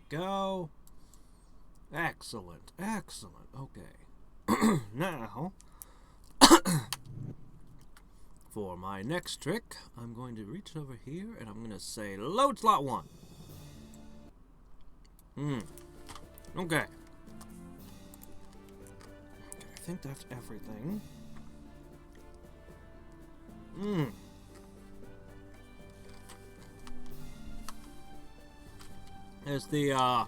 go. Excellent, excellent. Okay. Now, for my next trick, I'm going to reach over here and I'm going to say load slot 1. Okay. I think that's everything. Is the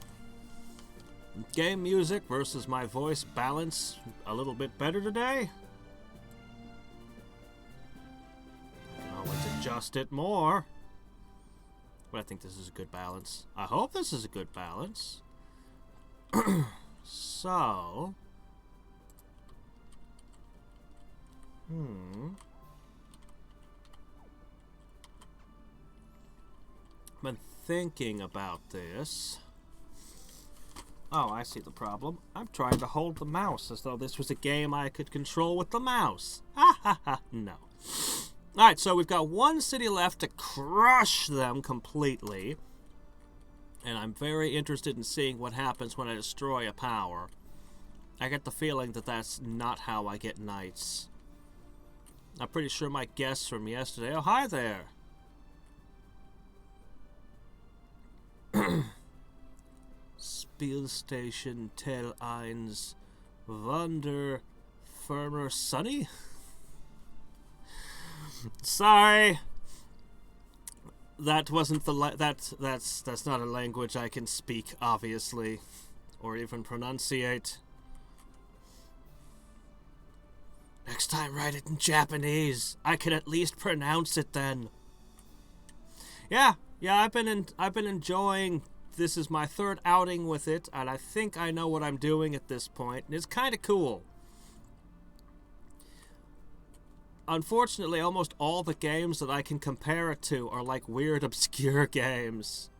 game music versus my voice balance a little bit better today? I can always adjust it more. But I think this is a good balance. I hope this is a good balance. So... Been thinking about this. Oh, I see the problem. I'm trying to hold the mouse as though this was a game I could control with the mouse. Ha ha ha, no. Alright, so we've got one city left to crush them completely. And I'm very interested in seeing what happens when I destroy a power. I get the feeling that that's not how I get knights. I'm pretty sure my guess from yesterday... Oh, hi there! Spielstation Tel 1 Wunder Firmer Sunny? Sorry. That wasn't the that's not a language I can speak, obviously, or even pronunciate. Next time write it in Japanese. I can at least pronounce it then. Yeah, I've been enjoying. This is my third outing with it, and I think I know what I'm doing at this point. And it's kind of cool. Unfortunately, almost all the games that I can compare it to are like weird, obscure games.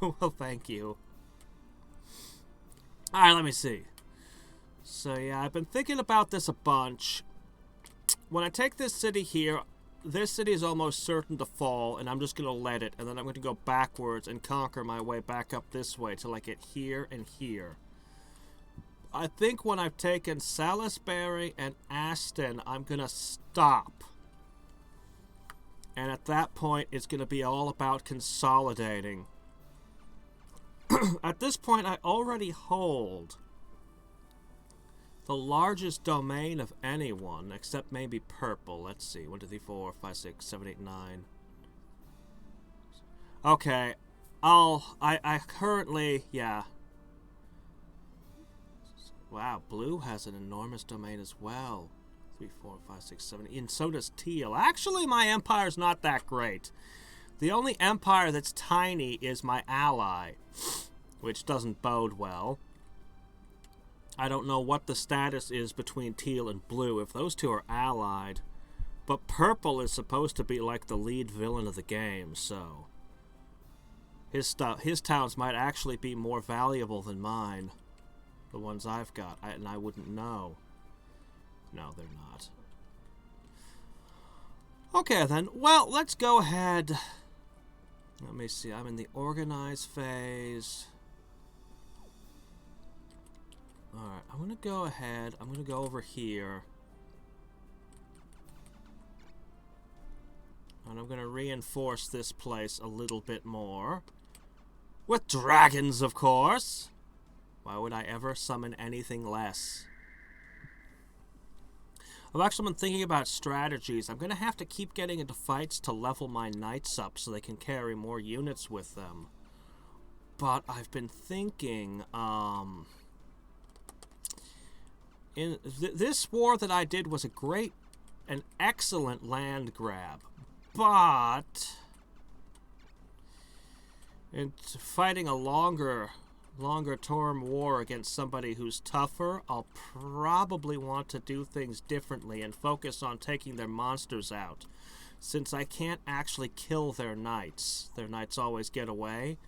Well, thank you. Alright, let me see. So, yeah, I've been thinking about this a bunch. When I take this city here, this city is almost certain to fall, and I'm just going to let it, and then I'm going to go backwards and conquer my way back up this way till I get here and here. I think when I've taken Salisbury and Aston, I'm going to stop. And at that point, it's going to be all about consolidating. At this point, I already hold the largest domain of anyone, except maybe purple. Let's see. 1, 2, 3, 4, 5, 6, 7, 8, 9. Okay. I currently, yeah. Wow, blue has an enormous domain as well. 3, 4, 5, 6, 7, and so does teal. Actually, my empire's not that great. The only empire that's tiny is my ally, which doesn't bode well. I don't know what the status is between teal and blue, if those two are allied. But purple is supposed to be like the lead villain of the game, so... His towns might actually be more valuable than mine. The ones I've got, and I wouldn't know. No, they're not. Okay, then. Well, let's go ahead. Let me see. I'm in the organize phase. Alright, I'm going to go ahead. I'm going to go over here. And I'm going to reinforce this place a little bit more. With dragons, of course. Why would I ever summon anything less? I've actually been thinking about strategies. I'm going to have to keep getting into fights to level my knights up so they can carry more units with them. But I've been thinking, in this war that I did was an excellent land grab. But in fighting a longer term war against somebody who's tougher, I'll probably want to do things differently and focus on taking their monsters out. Since I can't actually kill their knights. Their knights always get away.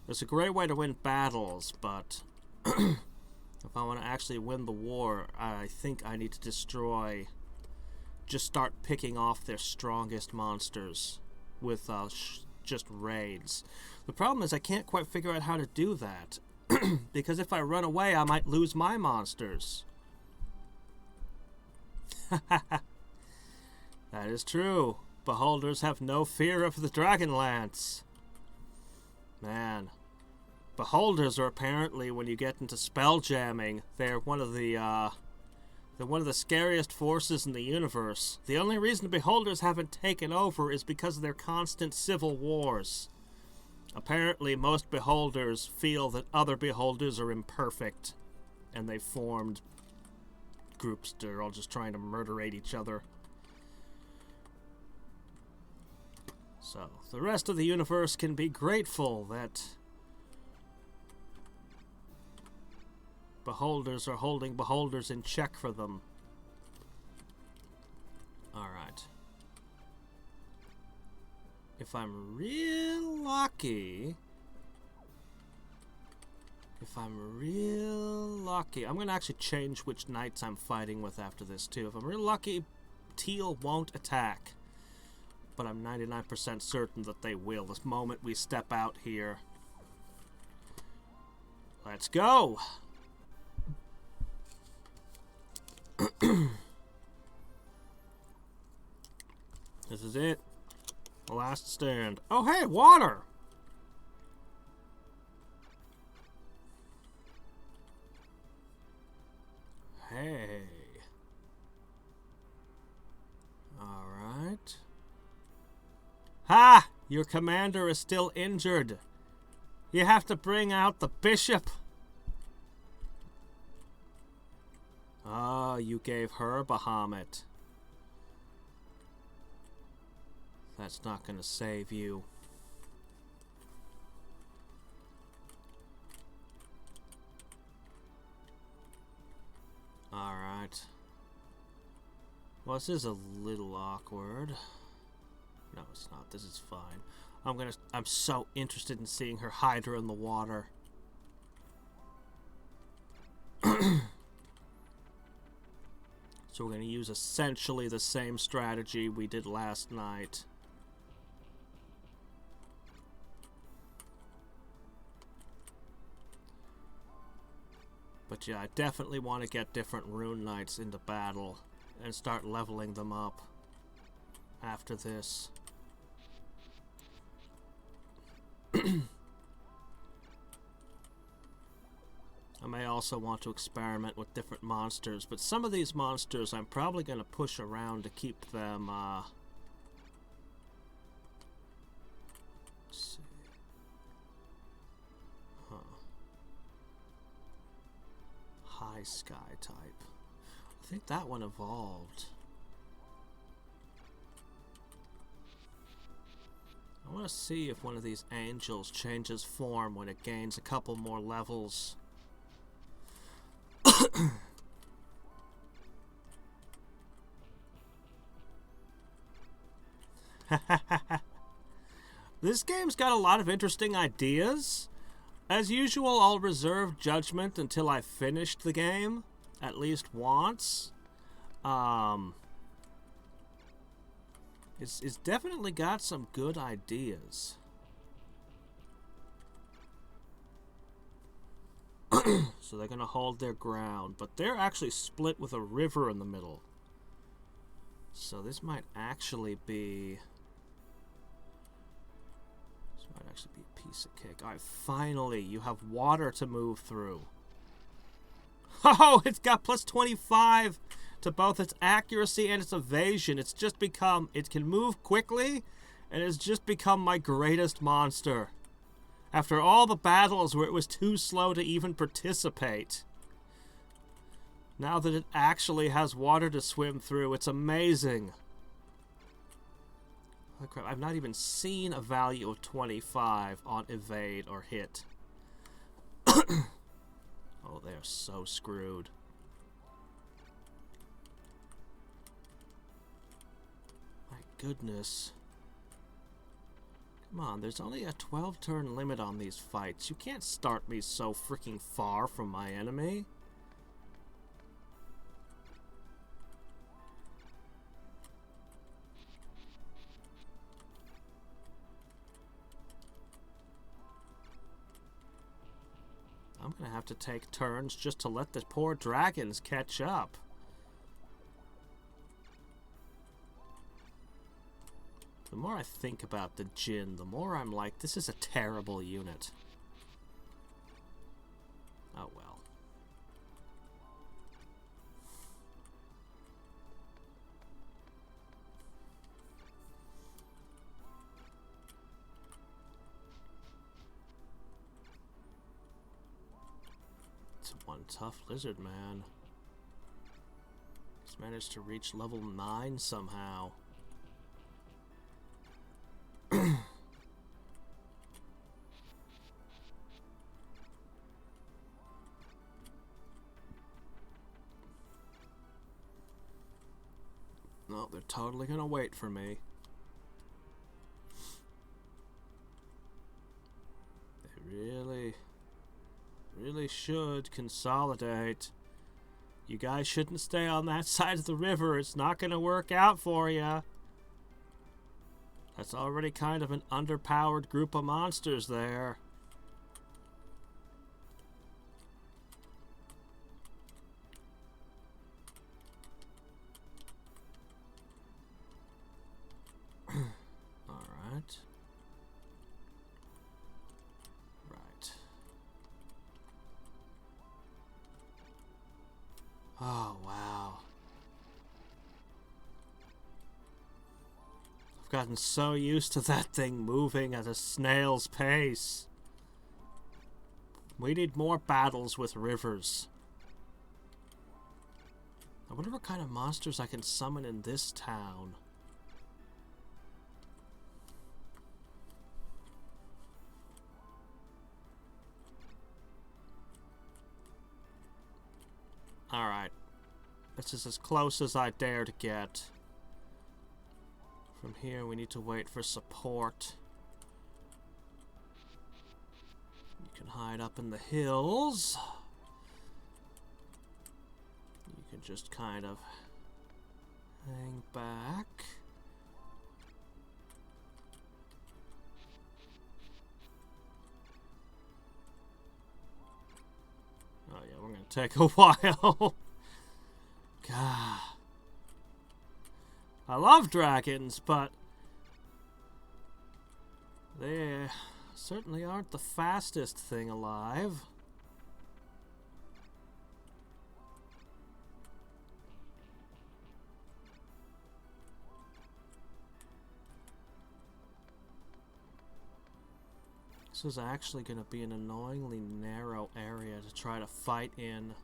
It's a great way to win battles, but if I want to actually win the war, I think I need to just start picking off their strongest monsters with just raids. The problem is I can't quite figure out how to do that. Because if I run away, I might lose my monsters. That is true. Beholders have no fear of the Dragonlance. Man. Beholders are apparently, when you get into spell jamming, they're one of the scariest forces in the universe. The only reason Beholders haven't taken over is because of their constant civil wars. Apparently, most Beholders feel that other Beholders are imperfect, and they formed groups that are all just trying to murderate each other. So, the rest of the universe can be grateful that Beholders are holding Beholders in check for them. Alright. If I'm real lucky... I'm going to actually change which knights I'm fighting with after this, too. If I'm real lucky, Teal won't attack. But I'm 99% certain that they will the moment we step out here. Let's go! This is it. The last stand. Oh, hey, water! Hey. Alright. Ha! Your commander is still injured. You have to bring out the bishop. Ah, you gave her Bahamut. That's not gonna save you. Alright. Well, this is a little awkward. No, it's not. This is fine. I'm so interested in seeing her Hydra in the water. So we're going to use essentially the same strategy we did last night. But yeah, I definitely want to get different rune knights into battle and start leveling them up after this. I may also want to experiment with different monsters, but some of these monsters I'm probably going to push around to keep them, let's see. Huh. High Sky type. I think that one evolved. I want to see if one of these angels changes form when it gains a couple more levels. This game's got a lot of interesting ideas. As usual, I'll reserve judgment until I've finished the game, at least once. It's definitely got some good ideas. So they're gonna hold their ground, but they're actually split with a river in the middle. So this might actually be a piece of cake. Alright, finally, you have water to move through. Oh, it's got plus 25 to both its accuracy and its evasion. It's just become, it can move quickly, and it's just become my greatest monster. After all the battles where it was too slow to even participate. Now that it actually has water to swim through, it's amazing. Oh crap, I've not even seen a value of 25 on evade or hit. Oh, they're so screwed. My goodness. Come on, there's only a 12-turn limit on these fights. You can't start me so freaking far from my enemy. Gonna have to take turns just to let the poor dragons catch up. The more I think about the Jinn, the more I'm like, this is a terrible unit. Oh well. It's one tough lizard man. He's managed to reach level 9 somehow. No, they're totally gonna wait for me. They really should consolidate. You guys shouldn't stay on that side of the river. It's not gonna work out for you. That's already kind of an underpowered group of monsters there. Alright. Right. Oh, wow. I've gotten so used to that thing moving at a snail's pace. We need more battles with rivers. I wonder what kind of monsters I can summon in this town. Alright. This is as close as I dare to get. From here, we need to wait for support. You can hide up in the hills. You can just kind of hang back. Oh yeah, we're gonna take a while. God. I love dragons, but they certainly aren't the fastest thing alive. This is actually going to be an annoyingly narrow area to try to fight in.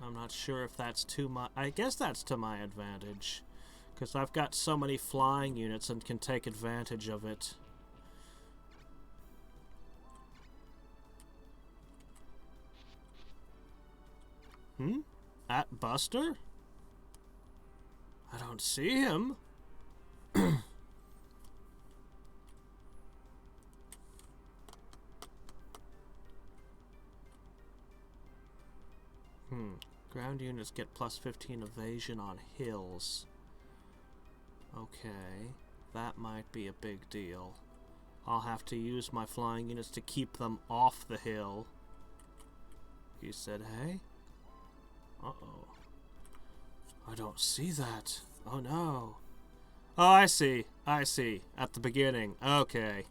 I'm not sure if that's too much. I guess that's to my advantage, because I've got so many flying units and can take advantage of it. At Buster? I don't see him. Ground units get plus 15 evasion on hills. Okay, that might be a big deal. I'll have to use my flying units to keep them off the hill. You said hey? Uh-oh. I don't see that. Oh no. Oh, I see. I see. At the beginning. Okay.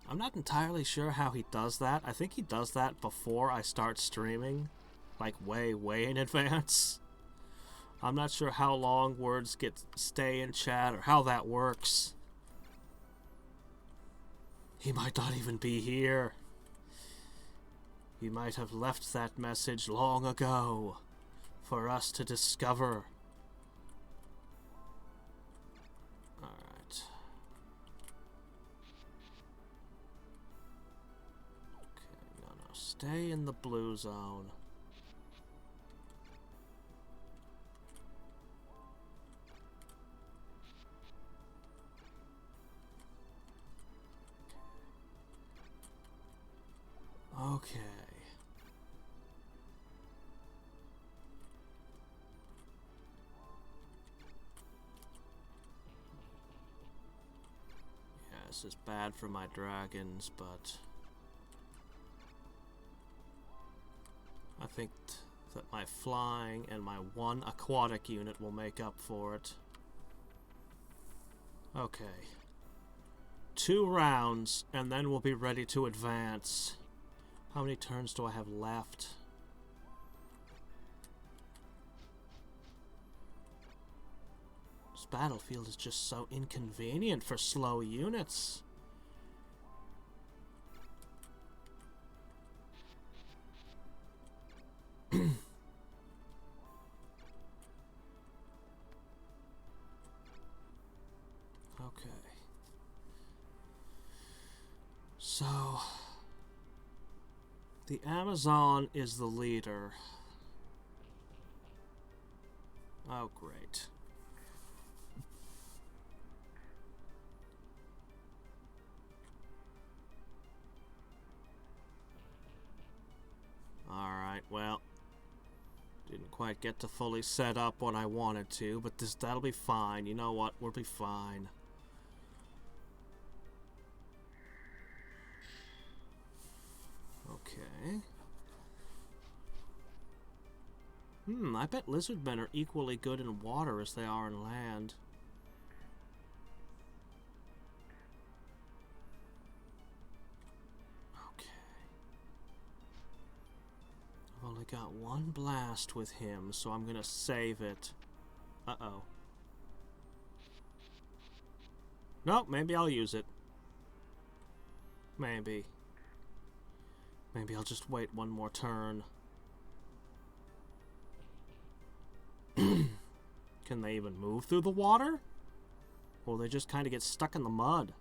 I'm not entirely sure how he does that. I think he does that before I start streaming. Like way in advance. I'm not sure how long words stay in chat or how that works. He might not even be here. He might have left that message long ago for us to discover. Alright. Okay, no. Stay in the blue zone. Okay. This is bad for my dragons, but I think that my flying and my one aquatic unit will make up for it. Okay. 2 rounds, and then we'll be ready to advance. How many turns do I have left? This battlefield is just so inconvenient for slow units. Okay. So, the Amazon is the leader. Oh, great. Alright, well, didn't quite get to fully set up what I wanted to, but that'll be fine. You know what? We'll be fine. Okay. I bet lizardmen are equally good in water as they are in land. Okay. I've only got 1 blast with him, so I'm gonna save it. Uh-oh. Nope, maybe I'll use it. Maybe. Maybe I'll just wait 1 more turn. Can they even move through the water? Or they just kind of get stuck in the mud?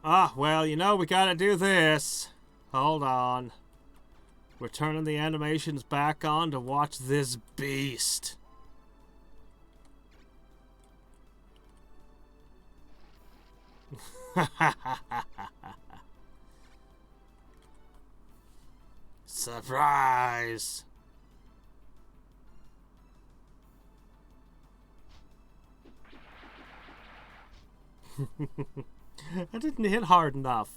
Ah, well, you know, we gotta do this. Hold on. We're turning the animations back on to watch this beast. Surprise! I didn't hit hard enough.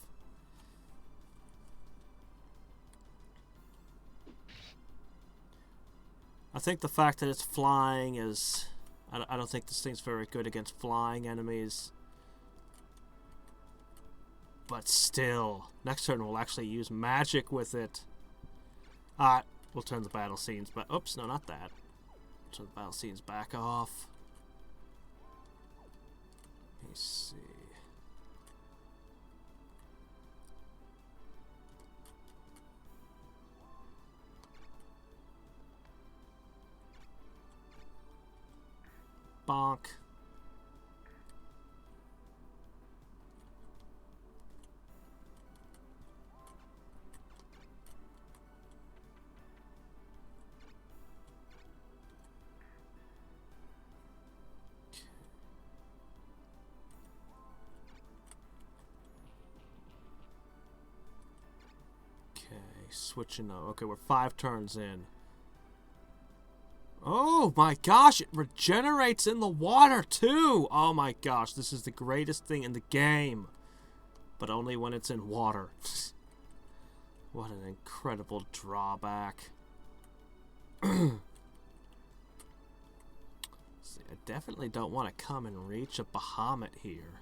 I think the fact that it's flying is... I don't think this thing's very good against flying enemies. But still, next turn we'll actually use magic with it. We'll turn the battle scenes back. Oops, no, not that. Turn the battle scenes back off. Let me see. Bonk. Switching though. Okay, we're 5 turns in. Oh my gosh, it regenerates in the water too! Oh my gosh, this is the greatest thing in the game. But only when it's in water. What an incredible drawback. See, I definitely don't want to come and reach a Bahamut here.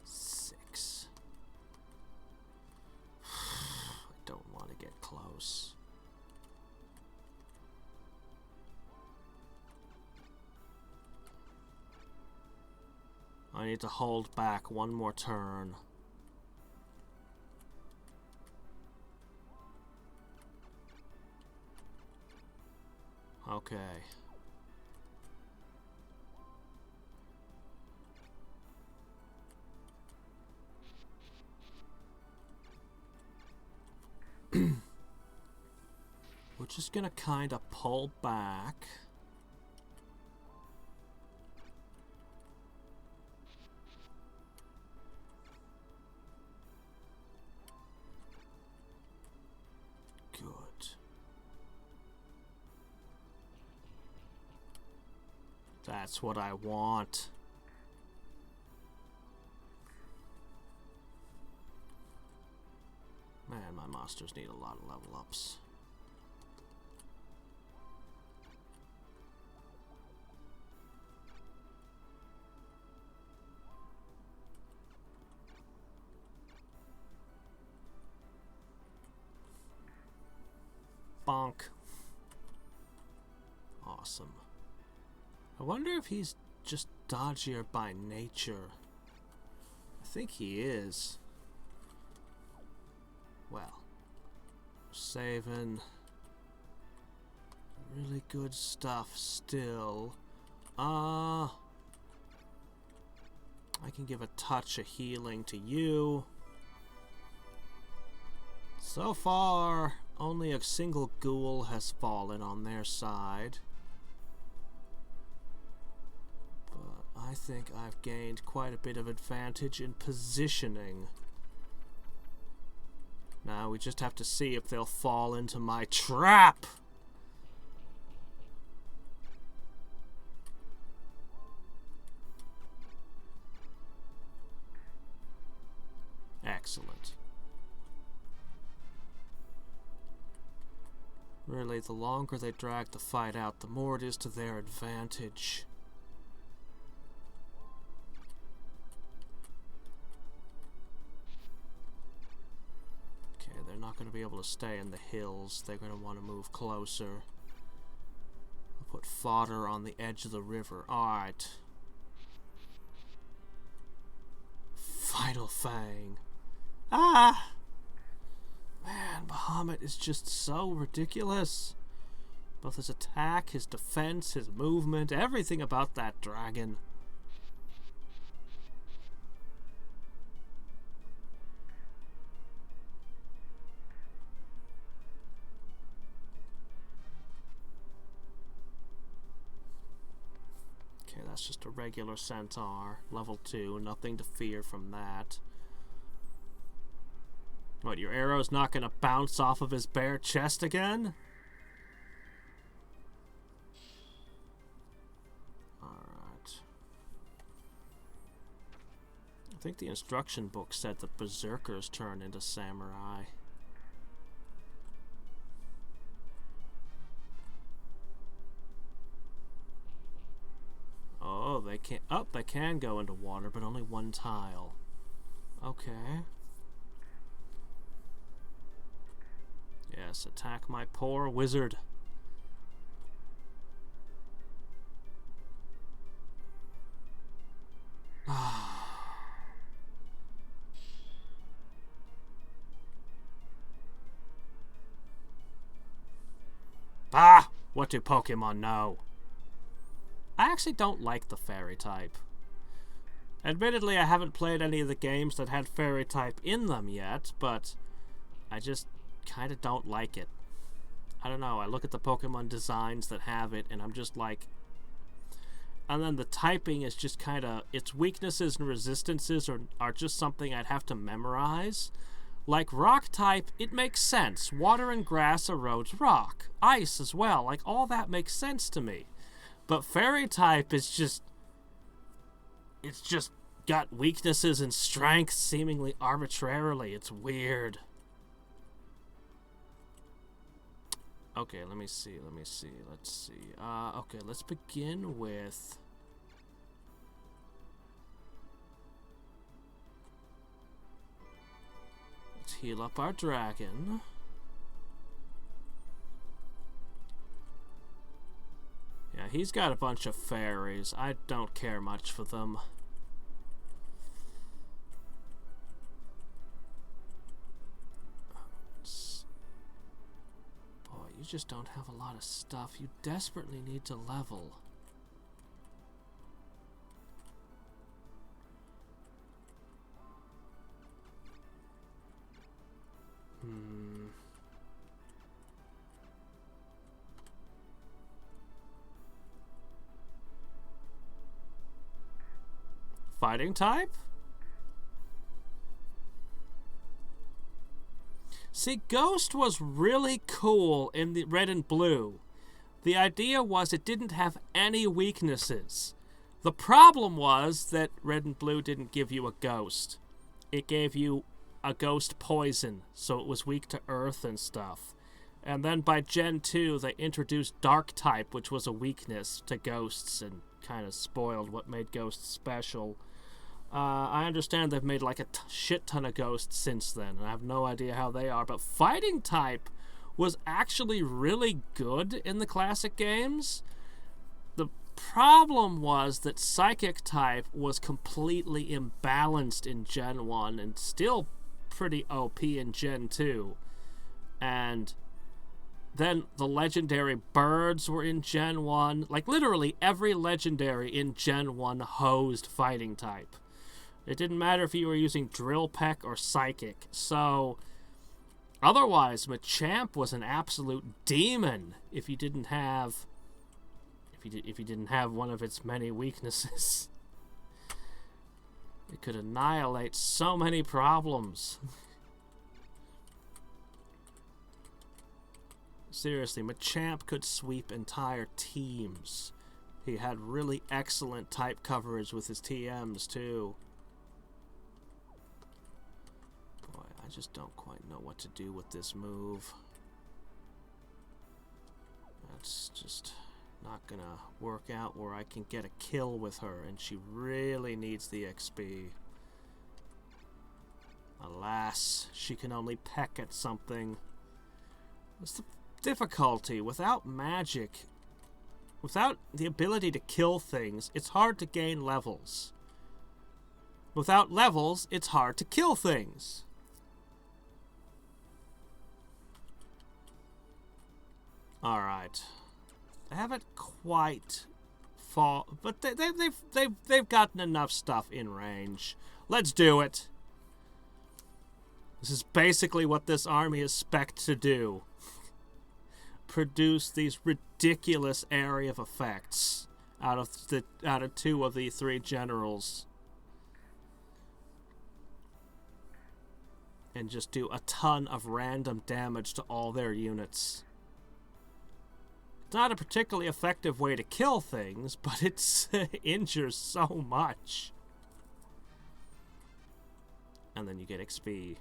6. Don't want to get close. I need to hold back 1 more turn. Okay. We're just gonna kind of pull back. Good. That's what I want. Man, my monsters need a lot of level ups. Bonk. Awesome. I wonder if he's just dodgier by nature. I think he is. Well, saving really good stuff still. I can give a touch of healing to you. So far, only a single ghoul has fallen on their side. But I think I've gained quite a bit of advantage in positioning. Now we just have to see if they'll fall into my trap. Excellent. Really, the longer they drag the fight out, the more it is to their advantage. Okay, they're not going to be able to stay in the hills. They're going to want to move closer. I'll put fodder on the edge of the river. Alright. Final Fang. Ah! Man, Bahamut is just so ridiculous. Both his attack, his defense, his movement, everything about that dragon. Okay, that's just a regular centaur. Level 2, nothing to fear from that. What, your arrow's not gonna bounce off of his bare chest again? Alright. I think the instruction book said that berserkers turn into samurai. Oh, they can't. Oh, they can go into water, but only one tile. Okay. Yes, attack my poor wizard. Ah! What do Pokemon know? I actually don't like the fairy type. Admittedly, I haven't played any of the games that had fairy type in them yet, but I just kind of don't like it. I don't know, I look at the Pokemon designs that have it and I'm just like, and then the typing is just kind of, its weaknesses and resistances are just something I'd have to memorize. Like rock type, it makes sense. Water and grass erodes rock. Ice as well, like all that makes sense to me. But fairy type is just, it's just got weaknesses and strengths seemingly arbitrarily. It's weird. Okay, let me see. Let's see. Okay, let's begin with... Let's heal up our dragon. Yeah, he's got a bunch of fairies. I don't care much for them. You just don't have a lot of stuff. You desperately need to level. Fighting type? See, Ghost was really cool in the red and blue, The idea was it didn't have any weaknesses. The problem was that red and blue didn't give you a ghost. It gave you a ghost poison, so it was weak to earth and stuff. And then by Gen 2, they introduced Dark type, which was a weakness to ghosts and kind of spoiled what made ghosts special. I understand they've made like a shit ton of ghosts since then, and I have no idea how they are, but Fighting type was actually really good in the classic games. The problem was that Psychic type was completely imbalanced in Gen 1 and still pretty OP in Gen 2. And then the legendary birds were in Gen 1. Like, literally every legendary in Gen 1 hosed Fighting type. It didn't matter if you were using Drill Peck or Psychic. So, otherwise, Machamp was an absolute demon if you didn't have... If you didn't have one of its many weaknesses. It could annihilate so many problems. Seriously, Machamp could sweep entire teams. He had really excellent type coverage with his TMs, too. Boy, I just don't quite know what to do with this move. That's just not gonna work out where I can get a kill with her, and she really needs the XP. Alas, she can only peck at something. That's the difficulty. Without magic, without the ability to kill things, it's hard to gain levels. Without levels, it's hard to kill things. Alright. I haven't quite but they've gotten enough stuff in range. Let's do it. This is basically what this army is spec'd to do. Produce these ridiculous area of effects out of two of the three generals. And just do a ton of random damage to all their units. It's not a particularly effective way to kill things, but it injures so much. And then you get XP.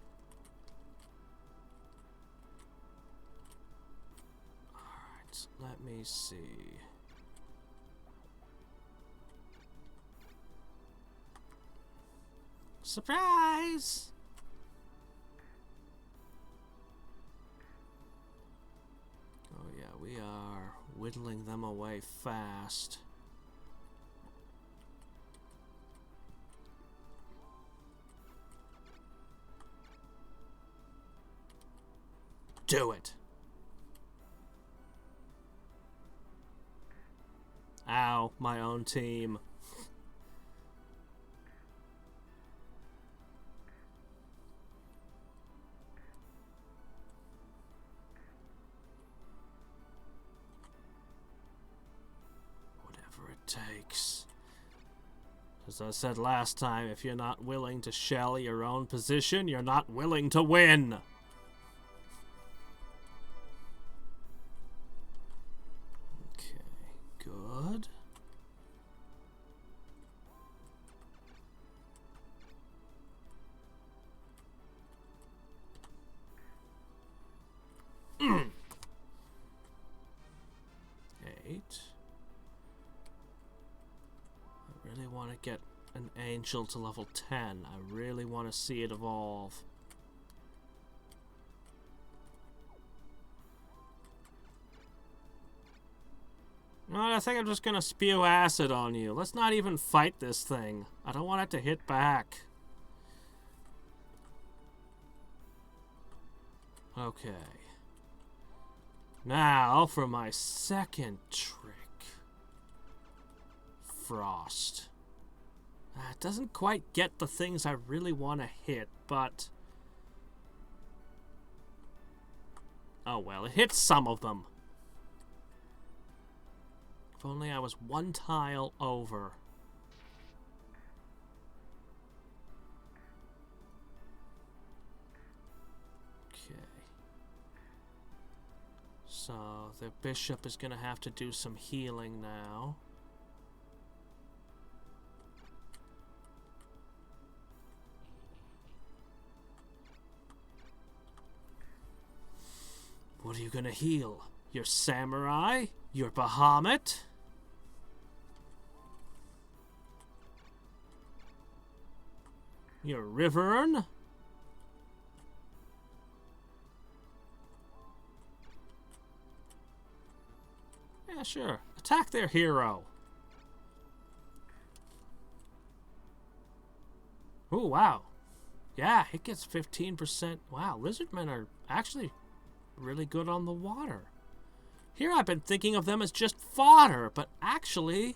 Alright, let me see. Surprise! Oh yeah, we are whittling them away fast. Do it! Ow, my own team. Takes. As I said last time, if you're not willing to shell your own position, you're not willing to win. Okay, good. Eight. I really want to get an angel to level 10. I really want to see it evolve. You know what, I think I'm just gonna spew acid on you. Let's not even fight this thing. I don't want it to hit back. Okay. Now for my second trick. Frost. It doesn't quite get the things I really want to hit, but... oh well, it hits some of them. If only I was one tile over. Okay. So the bishop is going to have to do some healing now. What are you going to heal? Your samurai? Your Bahamut? Your Rivern? Yeah, sure. Attack their hero. Oh, wow. Yeah, it gets 15%. Wow, lizardmen are actually really good on the water. Here I've been thinking of them as just fodder, but actually,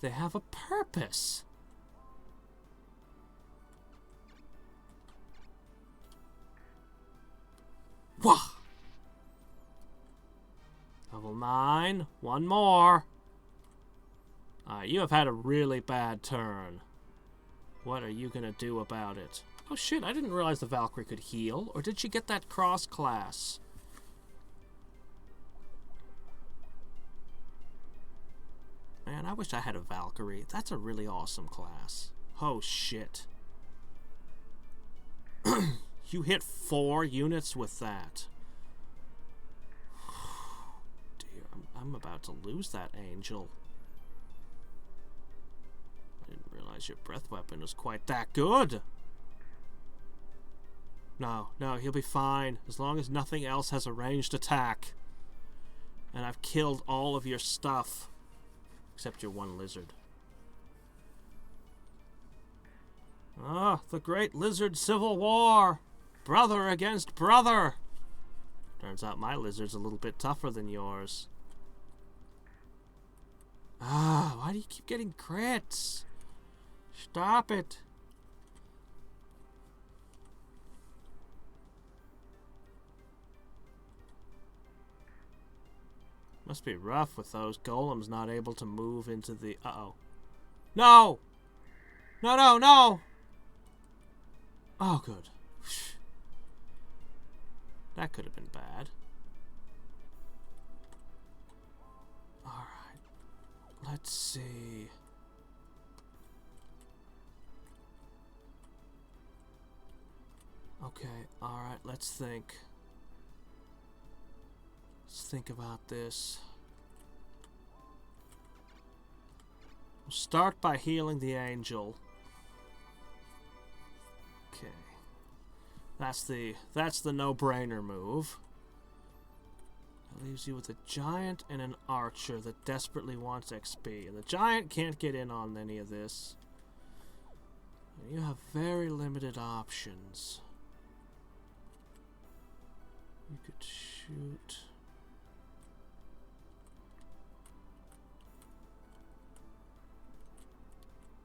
they have a purpose. Wah! Level 9. One more. You have had a really bad turn. What are you gonna do about it? Oh shit, I didn't realize the Valkyrie could heal. Or did she get that cross class? Man, I wish I had a Valkyrie. That's a really awesome class. Oh shit. You hit 4 units with that. Dear, I'm about to lose that angel. I didn't realize your breath weapon was quite that good. No, he'll be fine, as long as nothing else has a ranged attack. And I've killed all of your stuff. Except your one lizard. Ah, the great lizard civil war! Brother against brother! Turns out my lizard's a little bit tougher than yours. Ah, why do you keep getting crits? Stop it. Must be rough with those golems not able to move into the... Uh-oh. No! No! Oh, good. That could have been bad. Alright. Let's see. Okay, alright, let's think. Let's think about this. We'll start by healing the angel. Okay. That's the no-brainer move. That leaves you with a giant and an archer that desperately wants XP. And the giant can't get in on any of this. And you have very limited options. You could shoot...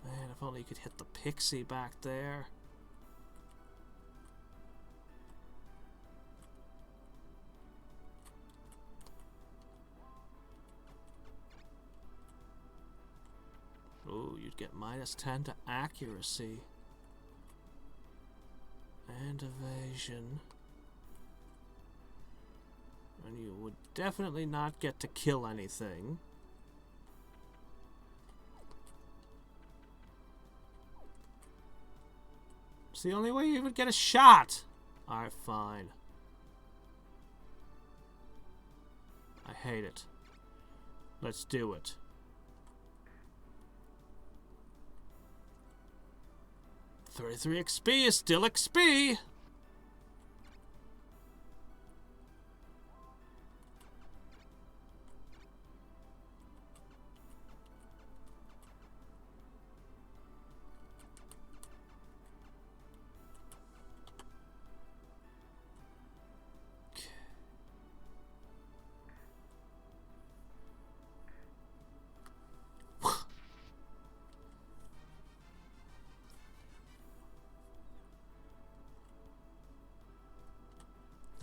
Man, if only you could hit the pixie back there. Ooh, you'd get -10 to accuracy. And evasion. And you would definitely not get to kill anything. It's the only way you would get a shot. Alright, fine. I hate it. Let's do it. $33 XP is still XP.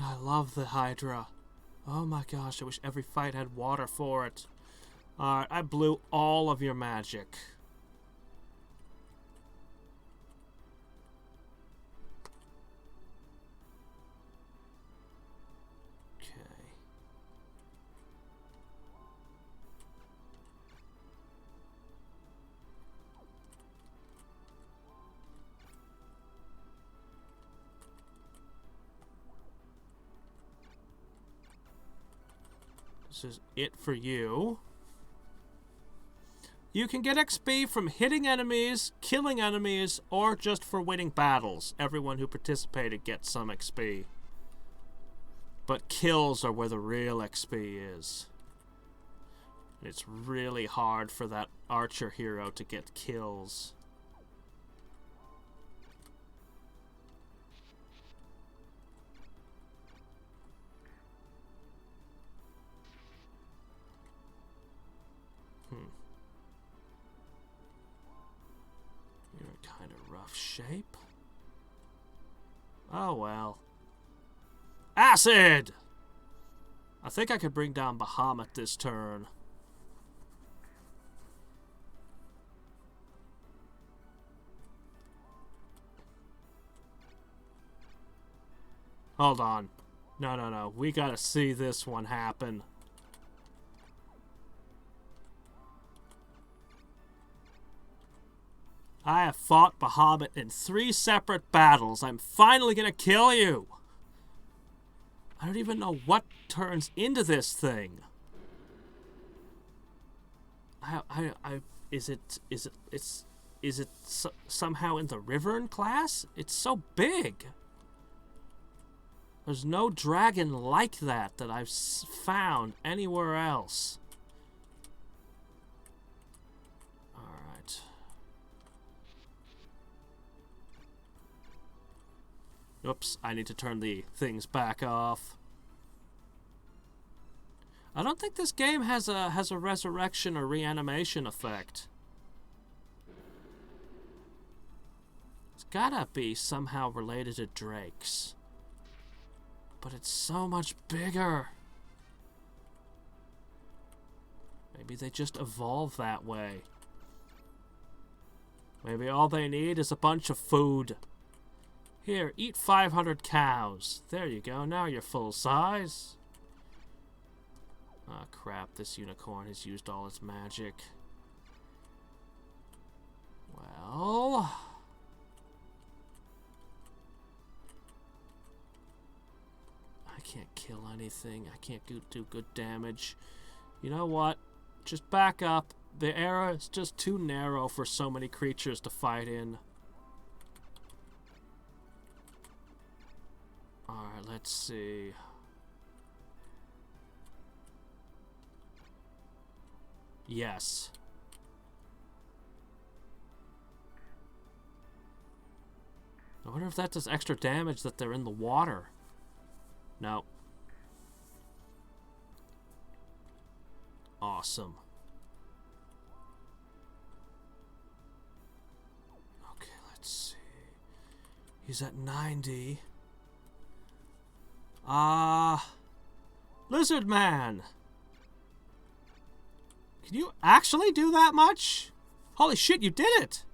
I love the Hydra. Oh my gosh, I wish every fight had water for it. Alright, I blew all of your magic. Okay. This is it for you. You can get XP from hitting enemies, killing enemies, or just for winning battles. Everyone who participated gets some XP. But kills are where the real XP is. It's really hard for that archer hero to get kills. You're in kind of rough shape. Oh well. Acid! I think I could bring down Bahamut this turn. Hold on. No. We gotta see this one happen. I have fought Bahamut in 3 separate battles. I'm finally gonna kill you. I don't even know what turns into this thing. Is it somehow in the Wyvern class? It's so big. There's no dragon like that I've found anywhere else. Alright. Oops, I need to turn the things back off. I don't think this game has a resurrection or reanimation effect. It's gotta be somehow related to Drakes. But it's so much bigger. Maybe they just evolve that way. Maybe all they need is a bunch of food. Here, eat 500 cows. There you go, now you're full size. Ah, crap, this unicorn has used all its magic. Well... I can't kill anything. I can't do good damage. You know what? Just back up. The area is just too narrow for so many creatures to fight in. Alright, let's see. Yes. I wonder if that does extra damage that they're in the water. No. Awesome. Okay, let's see. He's at 90. Lizard Man! Can you actually do that much? Holy shit, you did it!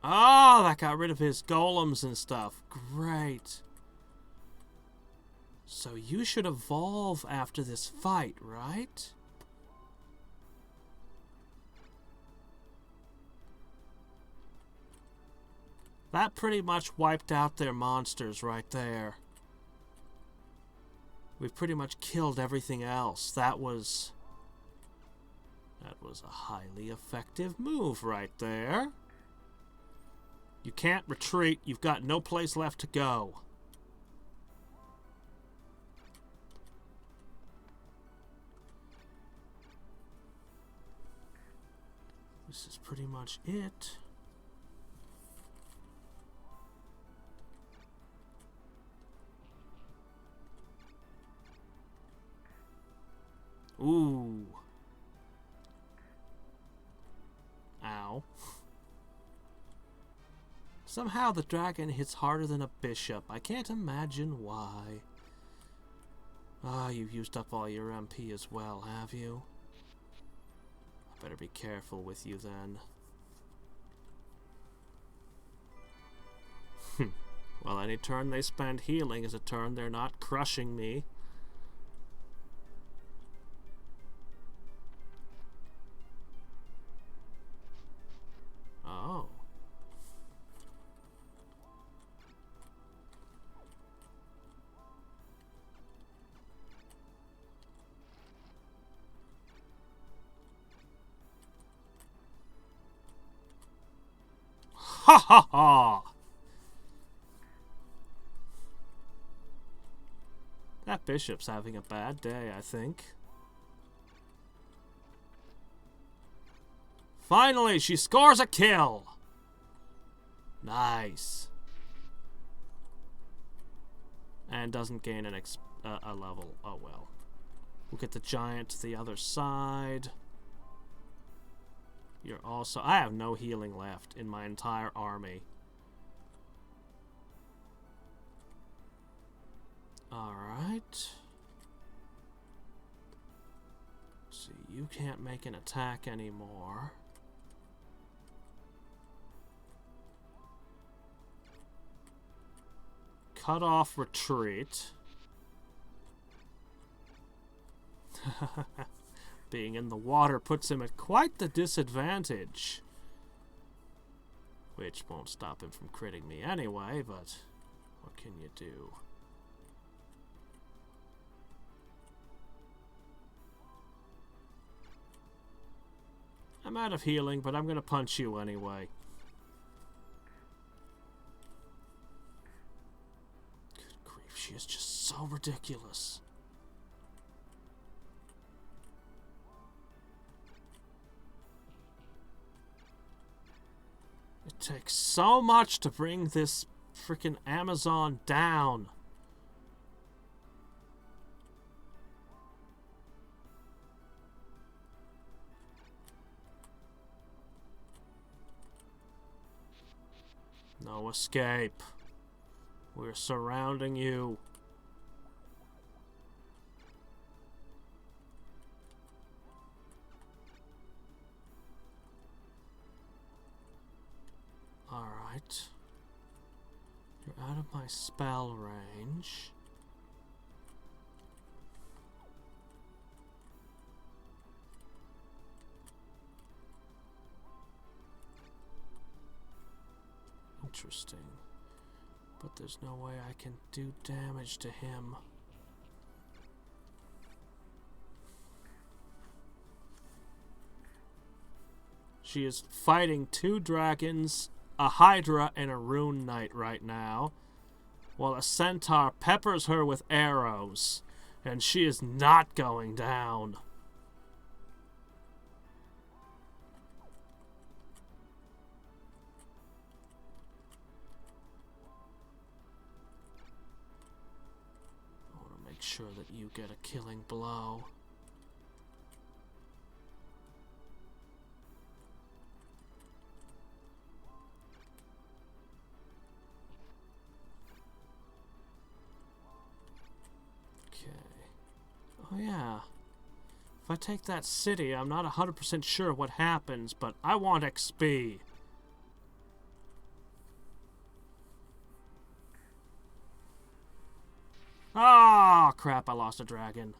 Oh, that got rid of his golems and stuff. Great. So you should evolve after this fight, right? That pretty much wiped out their monsters right there. We've pretty much killed everything else. That was a highly effective move right there. You can't retreat. You've got no place left to go. This is pretty much it. Ooh. Ow. Somehow the dragon hits harder than a bishop. I can't imagine why. Ah, you've used up all your MP as well, have you? I better be careful with you then. Well, any turn they spend healing is a turn they're not crushing me. Oh. Mwahahahaha! That bishop's having a bad day, I think. Finally, she scores a kill! Nice. And doesn't gain a level. Oh well. We'll get the giant to the other side. You're also... I have no healing left in my entire army. Alright. See, you can't make an attack anymore. Cut off retreat. Being in the water puts him at quite the disadvantage. Which won't stop him from critting me anyway, but what can you do? I'm out of healing, but I'm gonna punch you anyway. Good grief, she is just so ridiculous. It takes so much to bring this freaking Amazon down. No escape. We're surrounding you. Alright. You're out of my spell range. Interesting. But there's no way I can do damage to him. She is fighting 2 dragons, a Hydra, and a Rune Knight right now, while a Centaur peppers her with arrows, and she is not going down. I want to make sure that you get a killing blow. Oh yeah, if I take that city, I'm not 100% sure what happens, but I want XP. Ah, crap, I lost a dragon.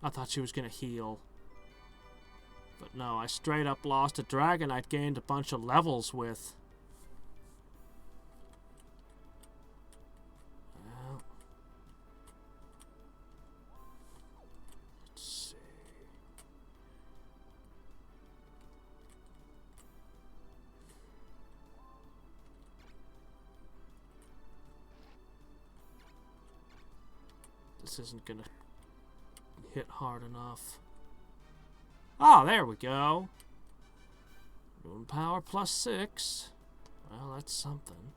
I thought she was gonna heal. But no, I straight up lost a dragon I'd gained a bunch of levels with. This isn't gonna hit hard enough. Oh, there we go. Rune power +6. Well, that's something.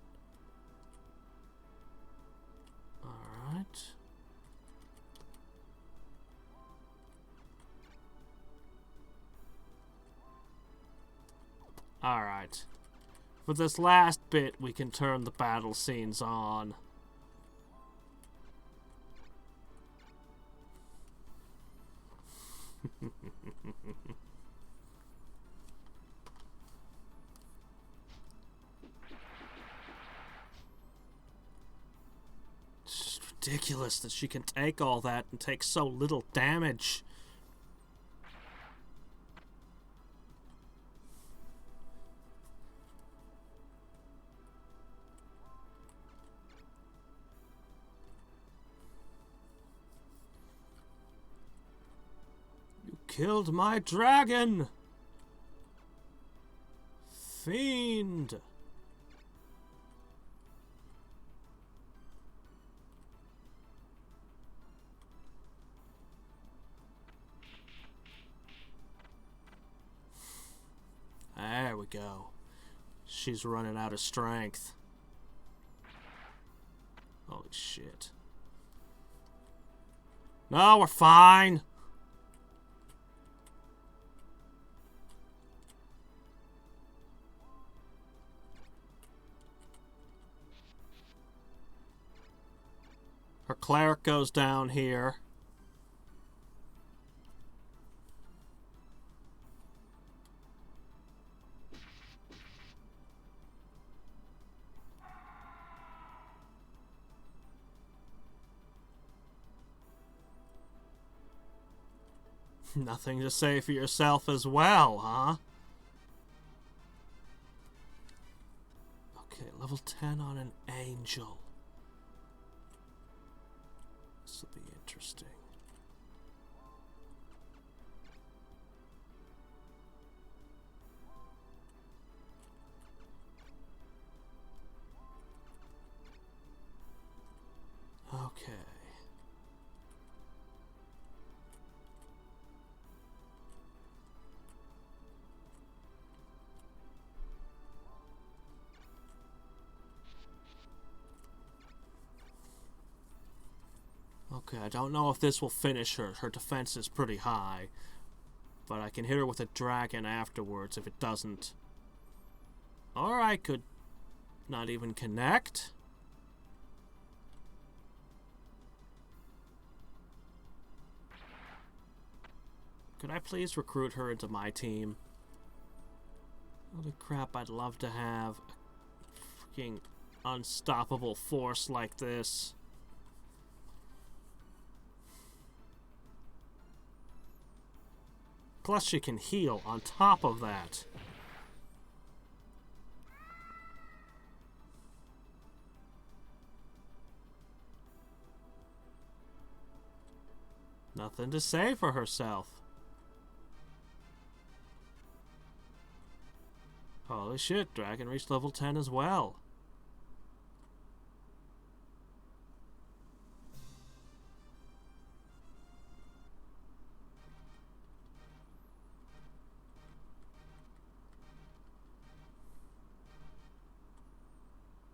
Alright. Alright. For this last bit, we can turn the battle scenes on. It's just ridiculous that she can take all that and take so little damage. Killed my dragon! fiend. There we go. She's running out of strength. Holy shit. No, we're fine. Her cleric goes down here. Nothing to say for yourself as well, huh? Okay, level 10 on an angel. This will be interesting. Okay. Okay, I don't know if this will finish her. Her defense is pretty high. But I can hit her with a dragon afterwards if it doesn't. Or I could not even connect. Could I please recruit her into my team? Holy crap, I'd love to have a freaking unstoppable force like this. Plus she can heal on top of that. Nothing to say for herself. Holy shit, Dragon reached level 10 as well.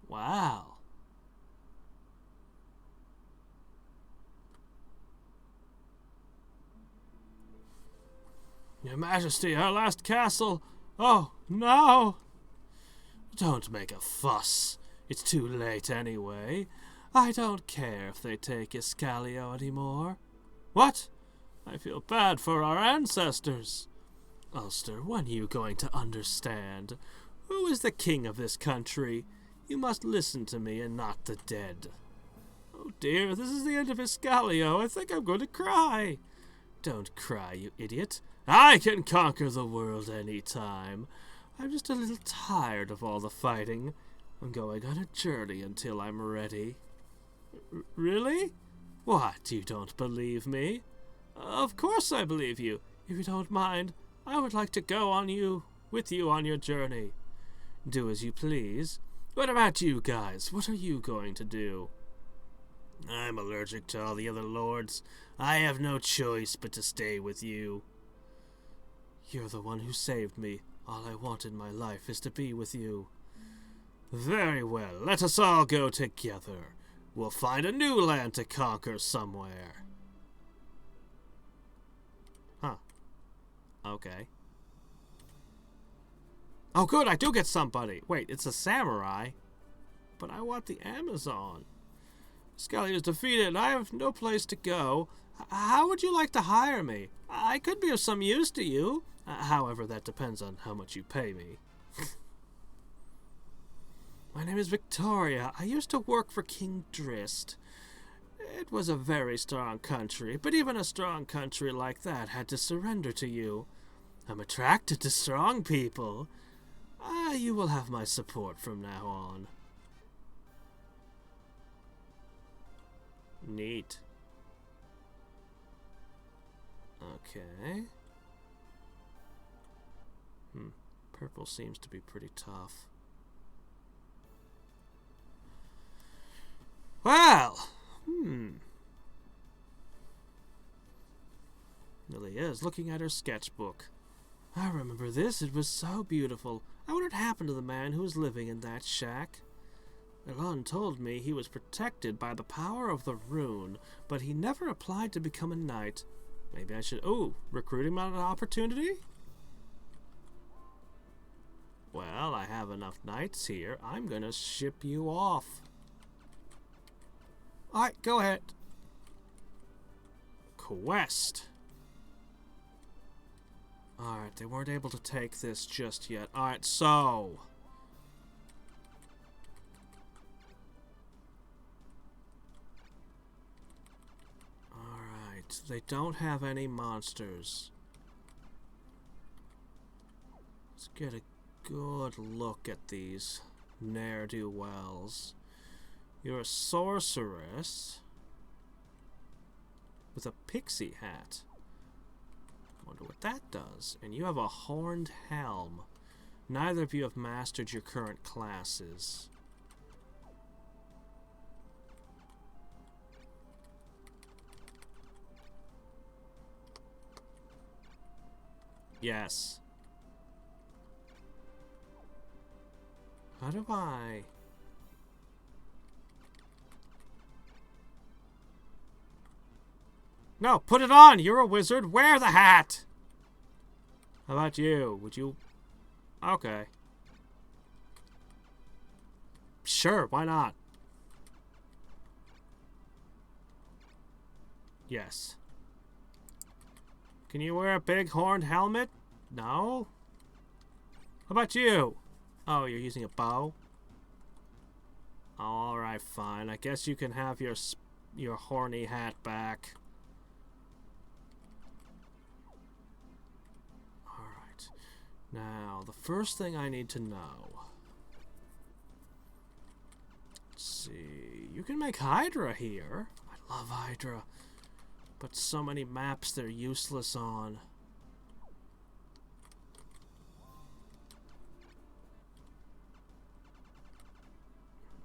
Wow. Your Majesty, our last castle. Oh, no. Don't make a fuss. It's too late anyway. I don't care if they take Escalio anymore. What? I feel bad for our ancestors. Ulster, when are you going to understand? Who is the king of this country? You must listen to me and not the dead. Oh dear, this is the end of Escalio. I think I'm going to cry. Don't cry, you idiot. I can conquer the world any time. I'm just a little tired of all the fighting. I'm going on a journey until I'm ready. Really? What, you don't believe me? Of course I believe you. If you don't mind, I would like to go with you on your journey. Do as you please. What about you guys? What are you going to do? I'm allergic to all the other lords. I have no choice but to stay with you. You're the one who saved me. All I want in my life is to be with you. Very well, let us all go together. We'll find a new land to conquer somewhere. Huh. Okay. Oh good, I do get somebody. Wait, it's a samurai. But I want the Amazon. Scully is defeated and I have no place to go. How would you like to hire me? I could be of some use to you. However, that depends on how much you pay me. My name is Victoria. I used to work for King Drist. It was a very strong country, but even a strong country like that had to surrender to you. I'm attracted to strong people. You will have my support from now on. Neat. Okay. Purple seems to be pretty tough. Well, Lily is looking at her sketchbook. I remember this. It was so beautiful. I wonder what happened to the man who was living in that shack. Elon told me he was protected by the power of the rune, but he never applied to become a knight. Maybe I should... Oh, recruit him on an opportunity? Well, I have enough knights here. I'm gonna ship you off. Alright, go ahead. Quest. Alright, they weren't able to take this just yet. Alright, so... Alright, they don't have any monsters. Let's get a good look at these ne'er-do-wells. You're a sorceress with a pixie hat. Wonder what that does. And you have a horned helm. Neither of you have mastered your current classes. Yes. How do I... No, put it on! You're a wizard! Wear the hat! How about you? Would you... Okay. Sure, why not? Yes. Can you wear a big horned helmet? No? How about you? Oh, you're using a bow? Alright, fine. I guess you can have your horny hat back. Alright. Now, the first thing I need to know... Let's see... You can make Hydra here. I love Hydra. But so many maps they're useless on.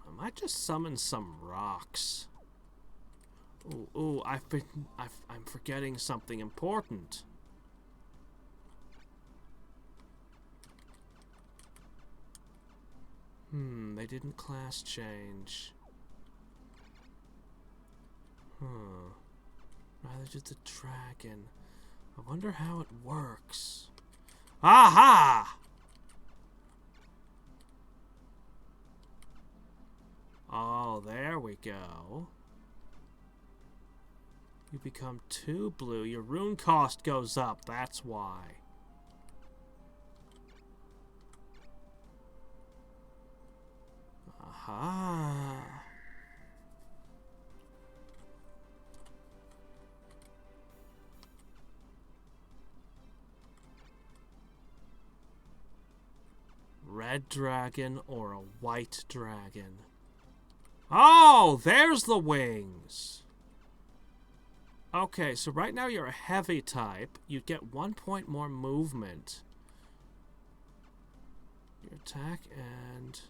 I might just summon some rocks. Ooh, I'm forgetting something important. They didn't class change. Neither did the dragon. I wonder how it works. Aha! Oh, there we go. You become 2 blue. Your rune cost goes up. That's why. Aha. Red dragon or a white dragon? Oh, there's the wings. Okay, so right now you're a heavy type. You'd get 1 point more movement. Your attack and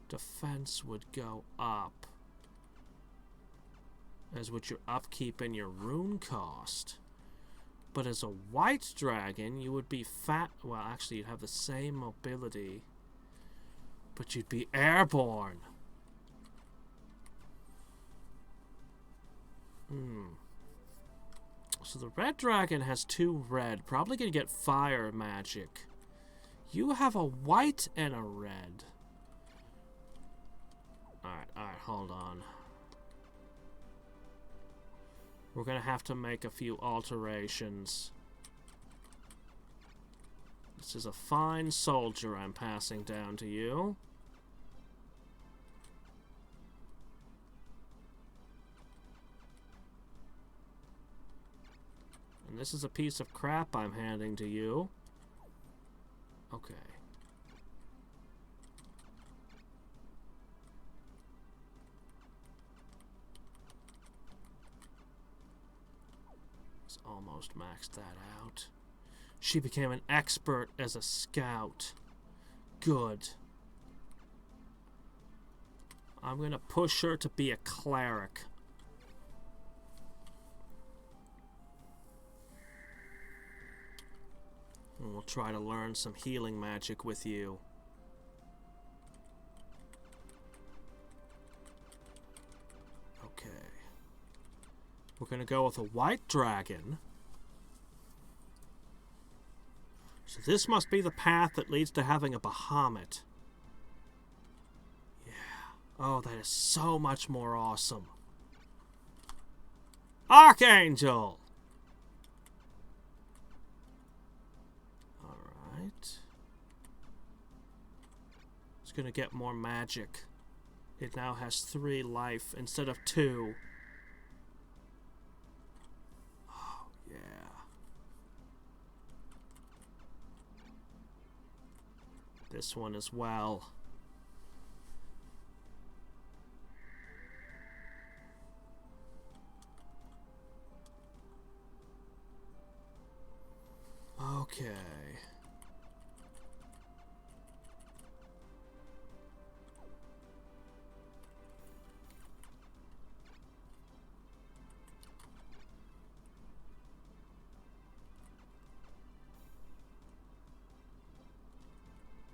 defense would go up. As would your upkeep and your rune cost. But as a white dragon, you would be fat. Well, actually, you'd have the same mobility. But you'd be airborne. So the red dragon has 2 red. Probably gonna get fire magic. You have a white and a red. Alright, hold on. We're gonna have to make a few alterations. This is a fine soldier I'm passing down to you. And this is a piece of crap I'm handing to you. Okay. Let's almost max that out. She became an expert as a scout. good. I'm gonna push her to be a cleric. And we'll try to learn some healing magic with you. Okay. We're gonna go with a white dragon. So this must be the path that leads to having a Bahamut. Yeah. Oh, that is so much more awesome. Archangel! Alright. It's gonna get more magic. It now has 3 life instead of 2. Oh, yeah. This one as well. Okay.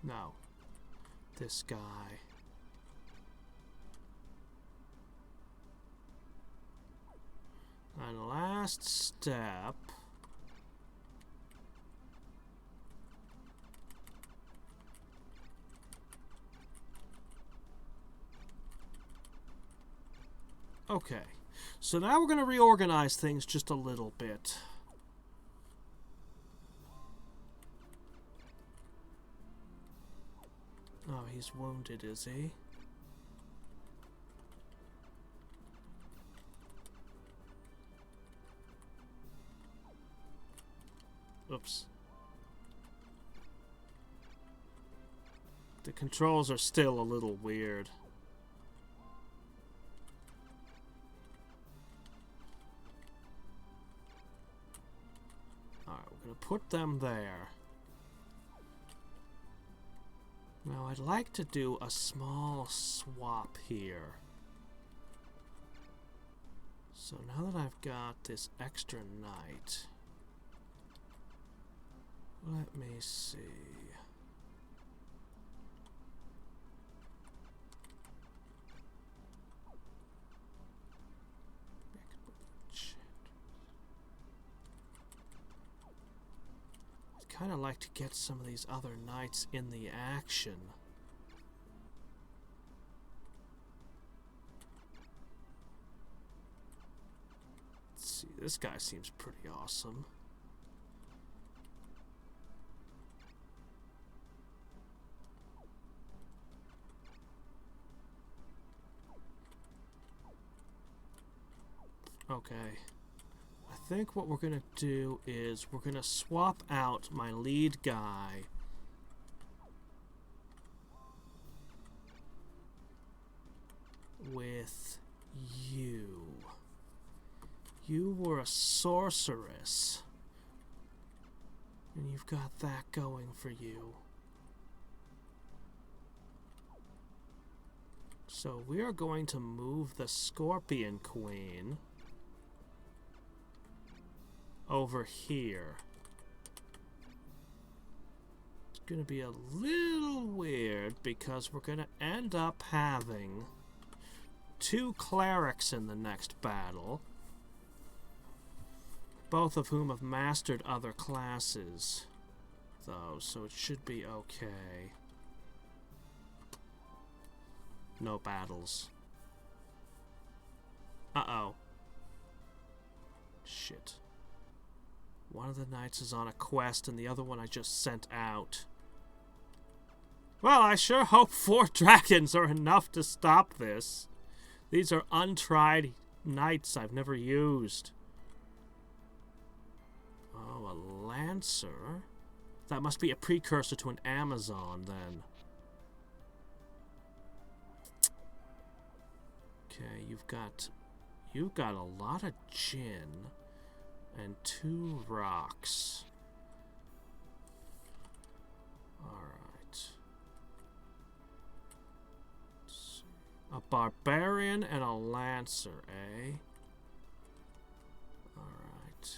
No. This guy. And last step. Okay. So now we're going to reorganize things just a little bit. Oh, he's wounded, is he? Oops. The controls are still a little weird. Alright, we're going to put them there. Now, I'd like to do a small swap here. So now that I've got this extra knight, let me see. I'd kind of like to get some of these other knights in the action. Let's see, this guy seems pretty awesome. Okay. I think what we're going to do is we're going to swap out my lead guy with you. You were a sorceress, and you've got that going for you. So we are going to move the Scorpion Queen over here. It's going to be a little weird because we're going to end up having 2 clerics in the next battle, both of whom have mastered other classes, though, so it should be okay. No battles. Uh-oh. Shit. One of the knights is on a quest, and the other one I just sent out. Well, I sure hope 4 dragons are enough to stop this. These are untried knights I've never used. Oh, a lancer? That must be a precursor to an Amazon, then. Okay, you've got a lot of gin. And 2 rocks. Alright. barbarian and a lancer, eh? Alright.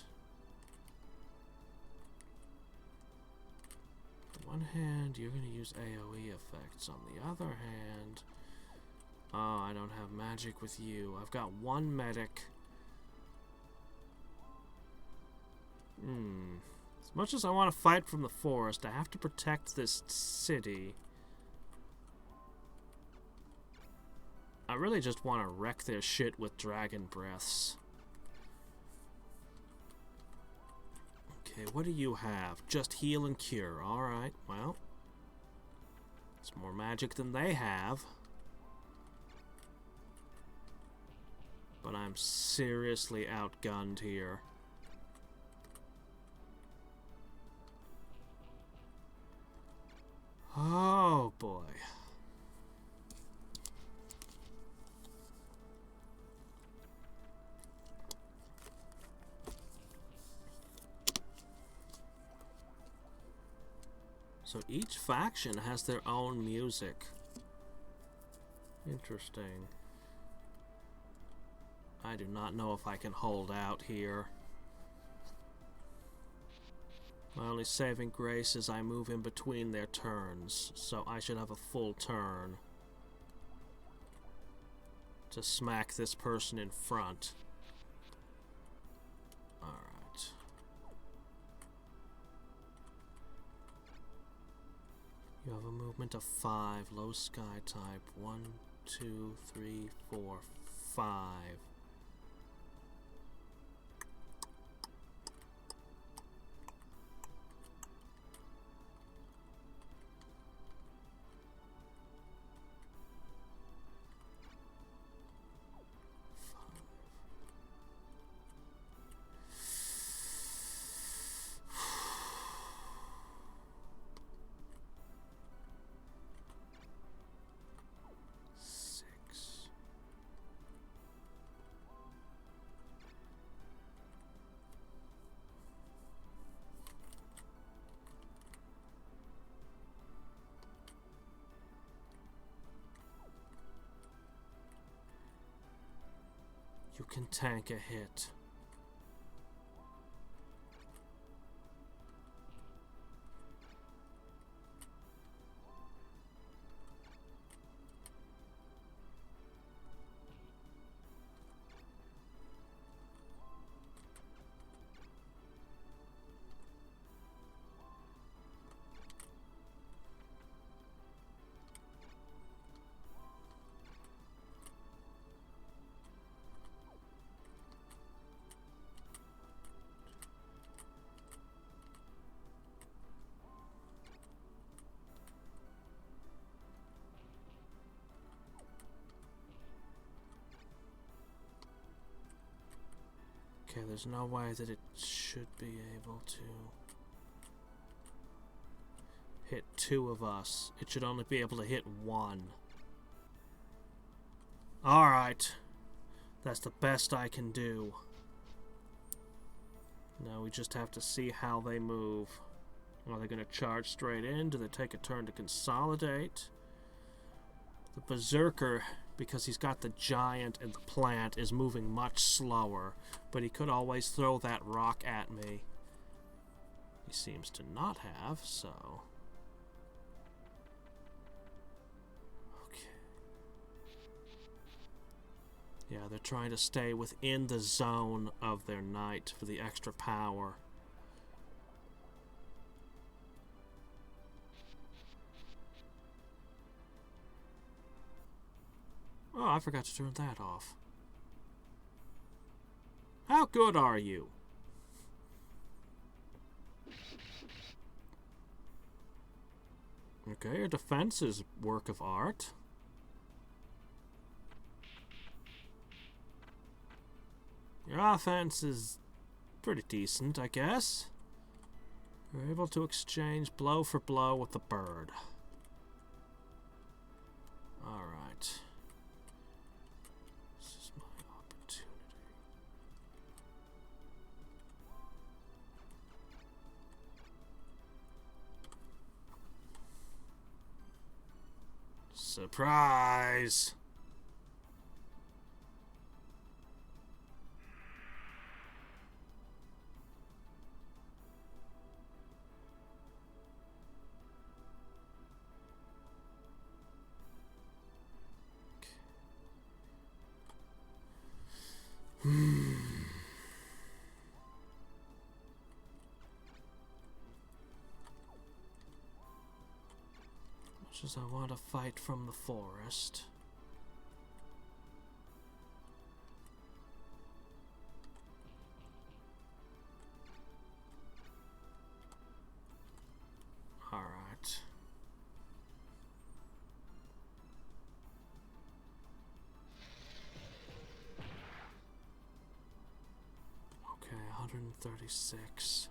On one hand, you're going to use AoE effects. On the other hand... Oh, I don't have magic with you. I've got one medic. As much as I want to fight from the forest, I have to protect this city. I really just want to wreck their shit with dragon breaths. Okay, what do you have? Just heal and cure. Alright, well. It's more magic than they have. But I'm seriously outgunned here. Oh boy. So each faction has their own music. Interesting. I do not know if I can hold out here. My only saving grace is I move in between their turns, so I should have a full turn to smack this person in front. Alright. You have a movement of 5, low sky type. 1, 2, 3, 4, 5. You can tank a hit. Okay, there's no way that it should be able to hit 2 of us. It should only be able to hit 1. Alright. That's the best I can do. Now we just have to see how they move. Are they going to charge straight in? Do they take a turn to consolidate? The Berserker, because he's got the giant and the plant, is moving much slower, but he could always throw that rock at me. He seems to not have, so... Okay. Yeah, they're trying to stay within the zone of their knight for the extra power. Oh, I forgot to turn that off. How good are you? Okay, your defense is work of art. Your offense is pretty decent, I guess. You're able to exchange blow for blow with the bird. Alright. This is my opportunity. Surprise! Much as I want to fight from the forest. Alright. Okay, 136.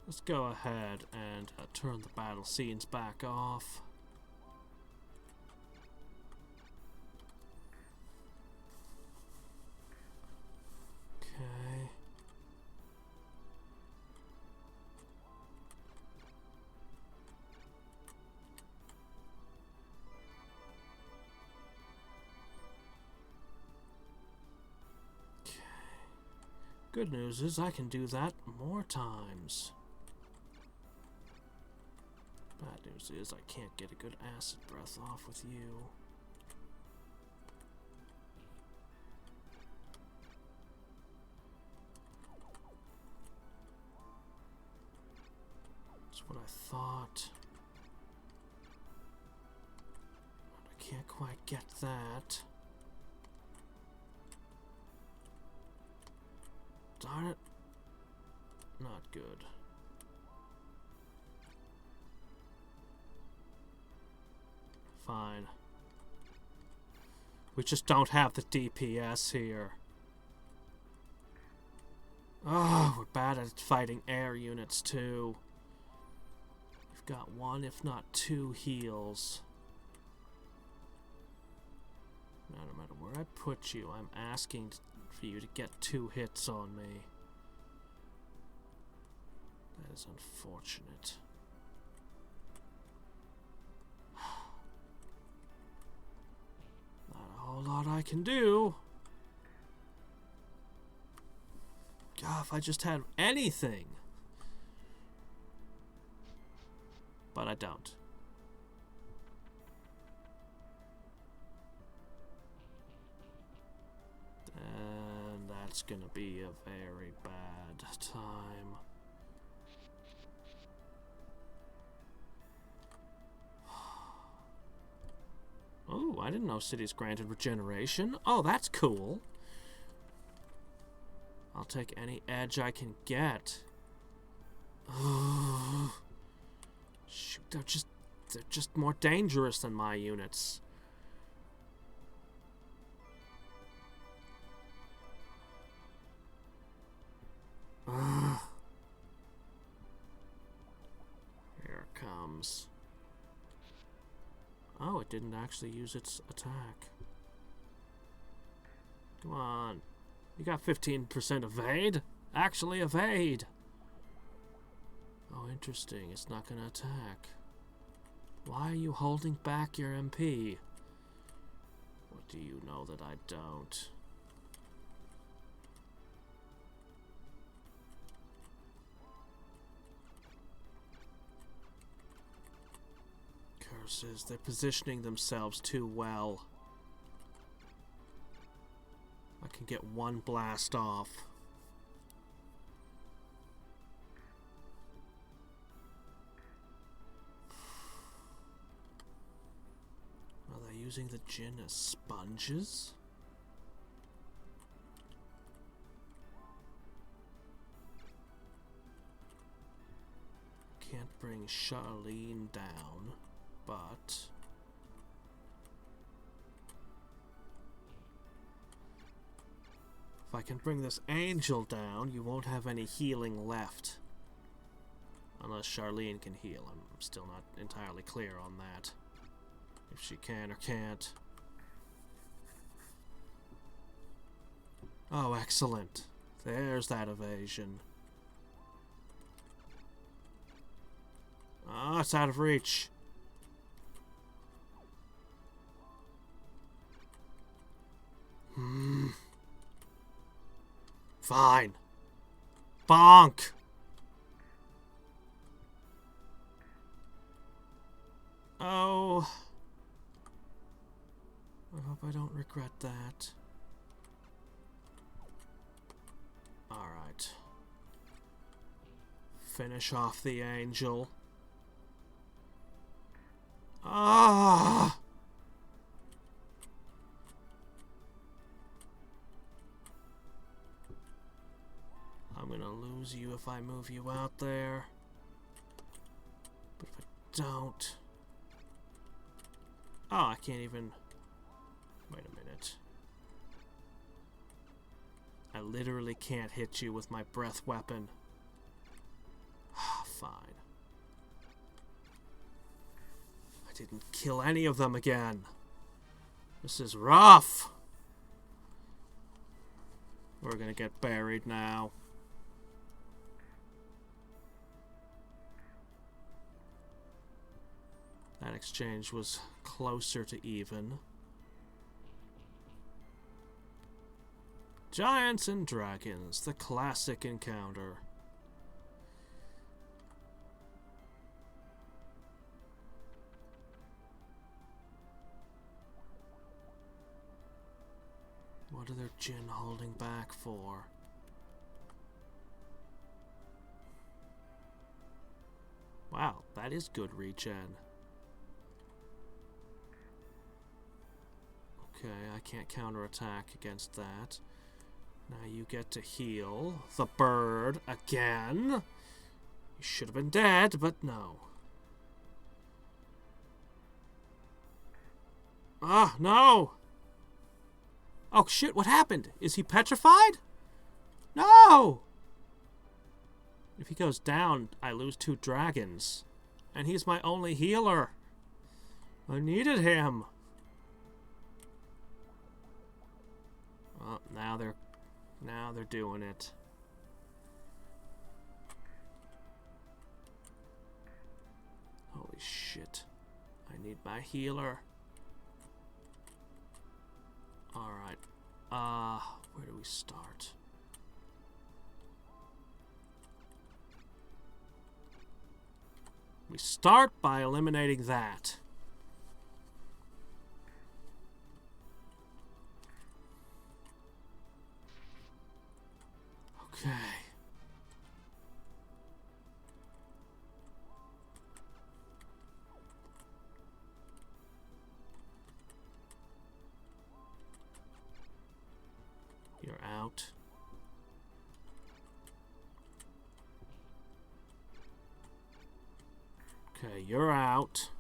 Let's go ahead and turn the battle scenes back off. Okay. Good news is I can do that more times. Bad news is I can't get a good acid breath off with you. That's what I thought. But I can't quite get that. Darn it. Not good. Fine. We just don't have the DPS here. Oh, we're bad at fighting air units too. We've got one, if not two, heals. Now, no matter where I put you, I'm asking for you to get 2 hits on me. That is unfortunate. Not a whole lot I can do. God, if I just had anything. But I don't. And that's gonna be a very bad time. Oh, I didn't know cities granted regeneration. Oh, that's cool. I'll take any edge I can get. Shoot, they're just more dangerous than my units. Here it comes. Oh, it didn't actually use its attack. Come on. You got 15% evade? Actually evade! Oh, interesting. It's not gonna attack. Why are you holding back your MP? What do you know that I don't? Curses, they're positioning themselves too well. I can get one blast off. Are they using the Jinn as sponges? Can't bring Charlene down, but if I can bring this angel down, you won't have any healing left. Unless Charlene can heal. I'm still not entirely clear on that. If she can or can't. Oh, excellent. There's that evasion. Ah, it's out of reach. Fine. Bonk. Oh. I hope I don't regret that. Alright. Finish off the angel. Ah! I'm gonna lose you if I move you out there. But if I don't... Oh, I can't even... Wait a minute. I literally can't hit you with my breath weapon. Fine. I didn't kill any of them again. This is rough. We're gonna get buried now. That exchange was closer to even. Giants and dragons, the classic encounter. What are their Jinn holding back for? Wow, that is good regen. Okay, I can't counterattack against that. Now you get to heal the bird again. You should have been dead, but no. Ah, no! Oh shit, what happened? Is he petrified? No! If he goes down, I lose 2 dragons. And he's my only healer. I needed him. Oh, now they're doing it. Holy shit. I need my healer. Alright. Where do we start? We start by eliminating that. Okay. You're out. Okay, you're out.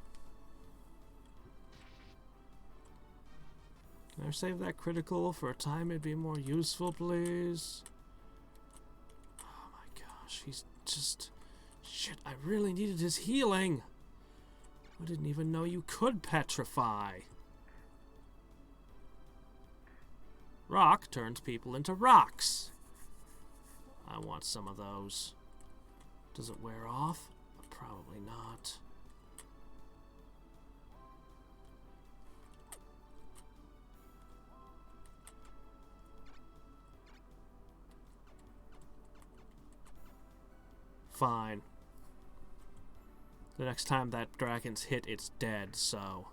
Can I save that critical for a time it'd be more useful, please? Oh my gosh, he's just... Shit, I really needed his healing. I didn't even know you could petrify. Rock turns people into rocks. I want some of those. Does it wear off? Probably not. Fine. The next time that dragon's hit, it's dead, so...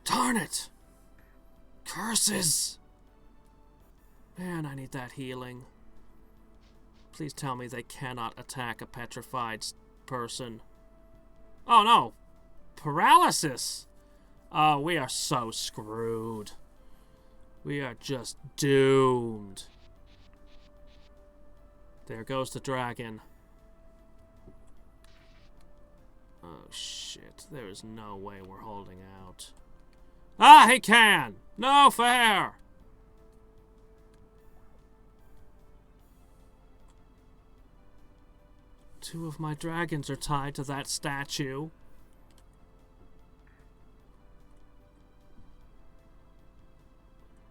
Darn it! Curses! Man, I need that healing. Please tell me they cannot attack a petrified person. Oh no! Paralysis! Oh, we are so screwed. We are just doomed. There goes the dragon. Oh shit, there is no way we're holding out. Ah, he can! No fair! Two of my dragons are tied to that statue.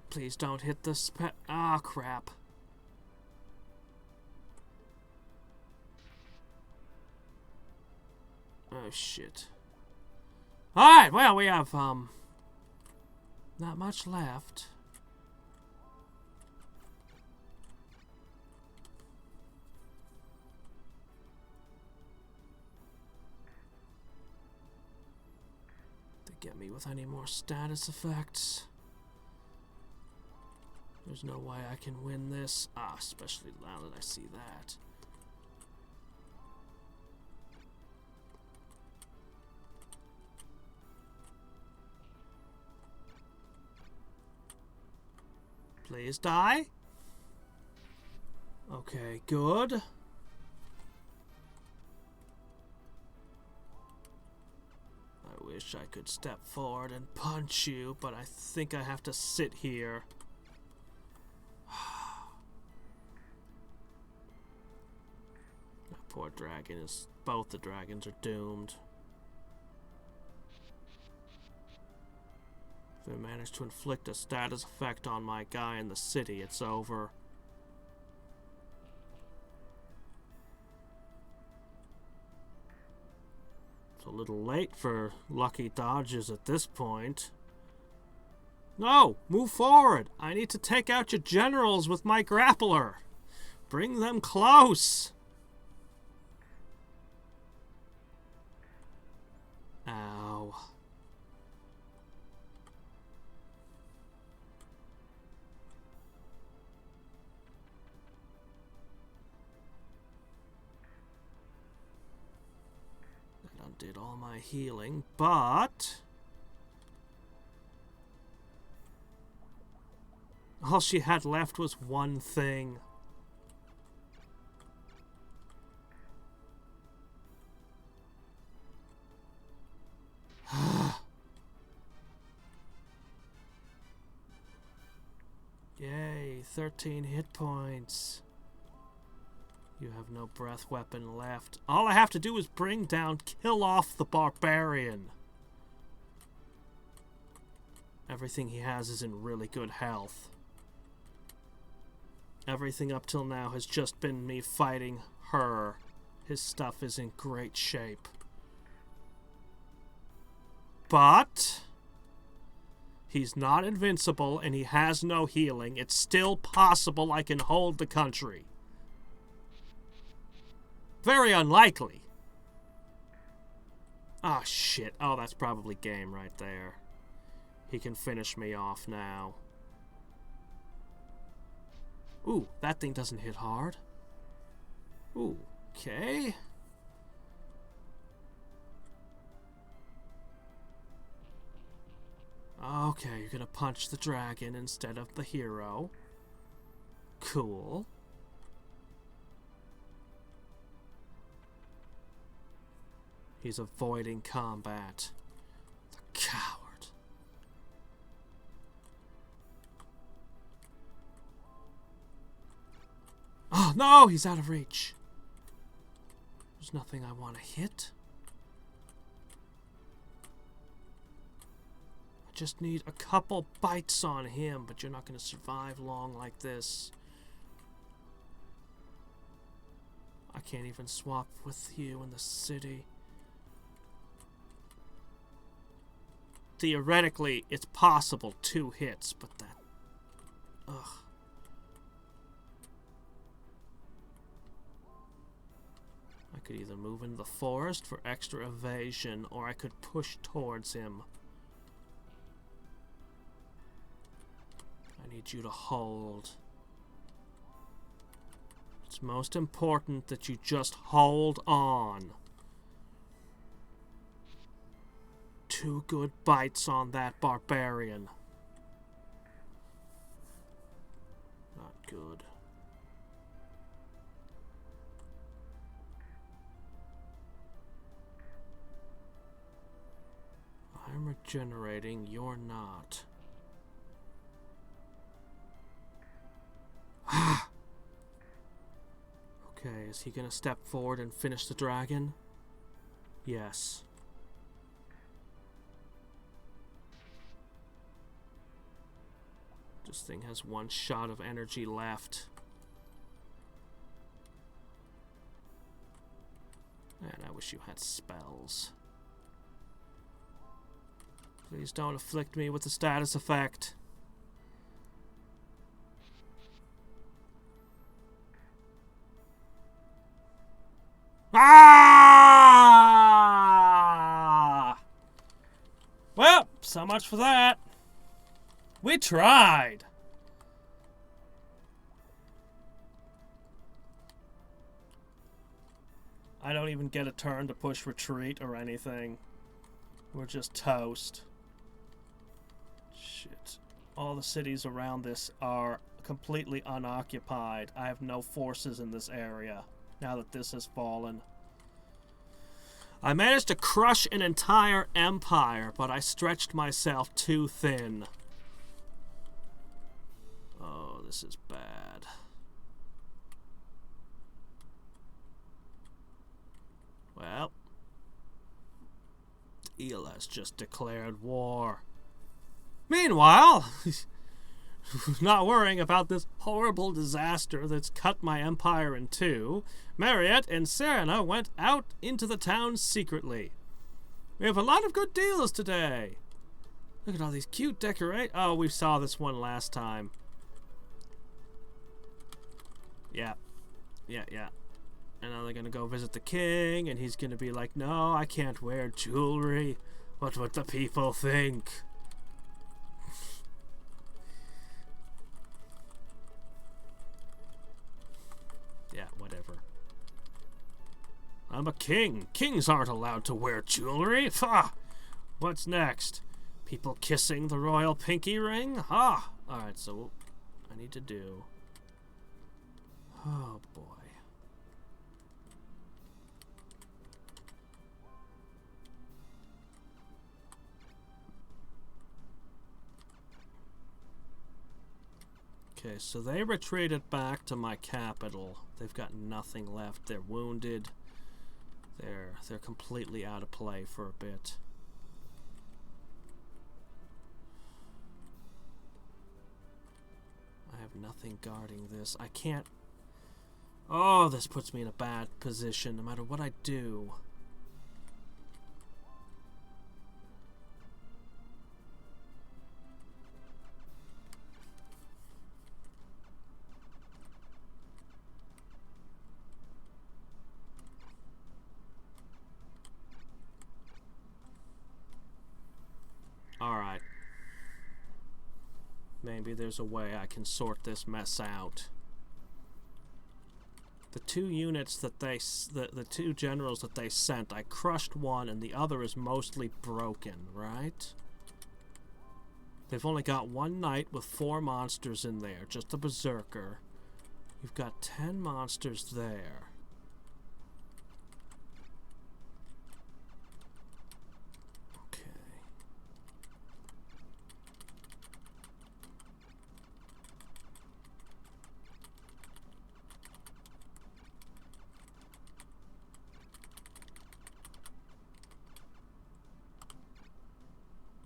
Please don't hit the Ah, crap. Oh, shit. Alright, well, we have, not much left. get me with any more status effects. There's no way I can win this. Especially now that I see that. Please die. Okay, good. I wish I could step forward and punch you, but I think I have to sit here. That poor dragon is... Both the dragons are doomed. If I manage to inflict a status effect on my guy in the city, it's over. It's a little late for lucky dodges at this point. No! Move forward! I need to take out your generals with my grappler! Bring them close! Ow. That undid all my healing, but... all she had left was one thing. Yay, 13 hit points. You have no breath weapon left. All I have to do is bring down, kill off the barbarian. Everything he has is in really good health. Everything up till now has just been me fighting her. His stuff is in great shape. But he's not invincible and he has no healing. It's still possible I can hold the country. Very unlikely. Ah, shit. Oh, that's probably game right there. He can finish me off now. Ooh, that thing doesn't hit hard. Ooh, okay. Okay, you're gonna punch the dragon instead of the hero. Cool. He's avoiding combat. The coward. Oh, no! He's out of reach. There's nothing I want to hit. I just need a couple bites on him, but you're not going to survive long like this. I can't even swap with you in the city. Theoretically, it's possible 2 hits, but that... ugh. I could either move into the forest for extra evasion, or I could push towards him. I need you to hold. It's most important that you just hold on. 2 good bites on that barbarian. Not good. I'm regenerating, you're not. Okay, is he gonna step forward and finish the dragon? Yes. This thing has 1 shot of energy left. Man, I wish you had spells. Please don't afflict me with the status effect. Ah! Well, So much for that. We tried. I don't even get a turn to push retreat or anything. We're just toast. Shit. All the cities around this are completely unoccupied. I have no forces in this area now that this has fallen. I managed to crush an entire empire, but I stretched myself too thin. Oh, this is bad. Well, Ela's just declared war. Meanwhile, not worrying about this horrible disaster that's cut my empire in two, Mariette and Serena went out into the town secretly. We have a lot of good deals today. Look at all these cute decorations. Oh, we saw this one last time. Yeah. And now they're gonna go visit the king, and he's gonna be like, no, I can't wear jewelry. What would the people think? Yeah, whatever. I'm a king. Kings aren't allowed to wear jewelry. Ha! What's next? People kissing the royal pinky ring? Ha! Alright, so what I need to do... Oh, boy. Okay, so they retreated back to my capital. They've got nothing left. They're wounded. They're completely out of play for a bit. I have nothing guarding this. I can't... Oh, this puts me in a bad position no matter what I do. Alright. Maybe there's a way I can sort this mess out. The two units that they... The two generals that they sent, I crushed one and the other is mostly broken, right? They've only got one knight with 4 monsters in there, just a berserker. You've got 10 monsters there.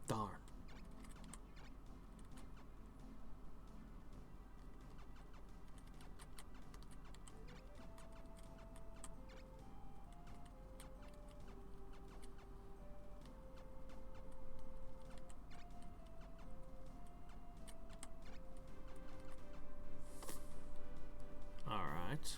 Darn. All right.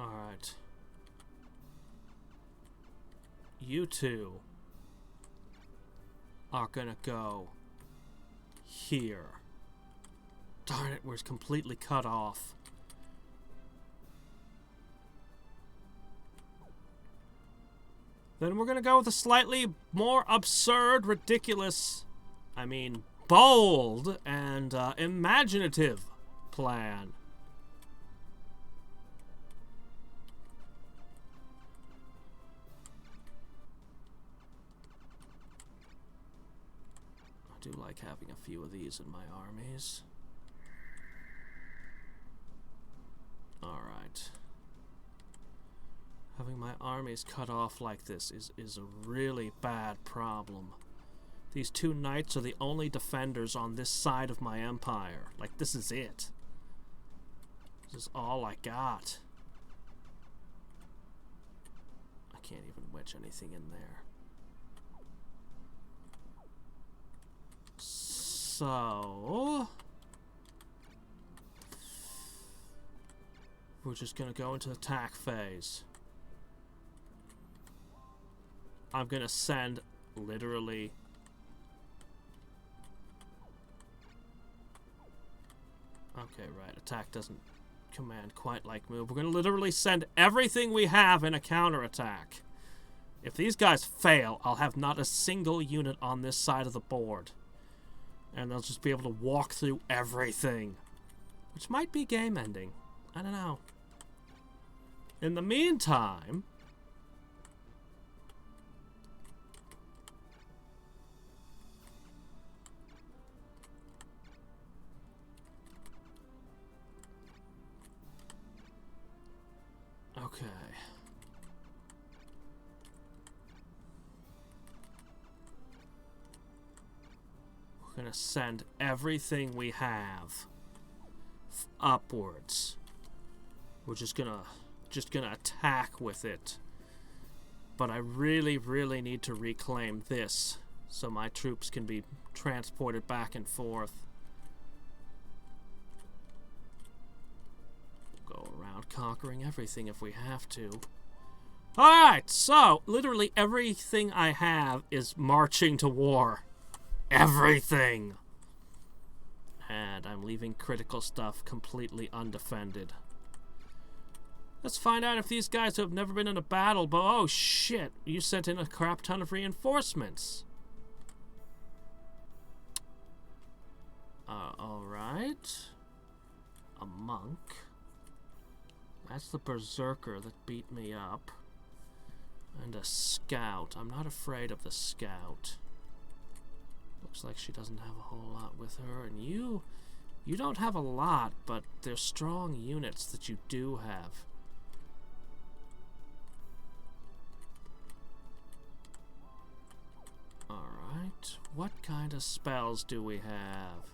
Alright. You two are gonna go here. Darn it, we're completely cut off. Then we're gonna go with a slightly more absurd, ridiculous, I mean, bold and imaginative plan. I do like having a few of these in my armies. Alright. Having my armies cut off like this is a really bad problem. These two knights are the only defenders on this side of my empire. Like, this is it. This is all I got. I can't even wedge anything in there. so we're just gonna go into attack phase. I'm gonna send literally okay, right, attack doesn't command quite like move. We're gonna literally send everything we have in a counterattack. If these guys fail, I'll have not a single unit on this side of the board. And they'll just be able to walk through everything. Which might be game ending. I don't know. In the meantime, okay. We're gonna send everything we have upwards. We're just gonna attack with it. But I really need to reclaim this so my troops can be transported back and forth. Go around conquering everything if we have to. Alright, so literally everything I have is marching to war. Everything! And I'm leaving critical stuff completely undefended. Let's find out if these guys who have never been in a battle, but oh shit, you sent in a crap ton of reinforcements. Alright. A monk. That's the berserker that beat me up. And a scout. I'm not afraid of the scout. Looks like she doesn't have a whole lot with her. And you don't have a lot, but they're strong units that you do have. Alright. What kind of spells do we have?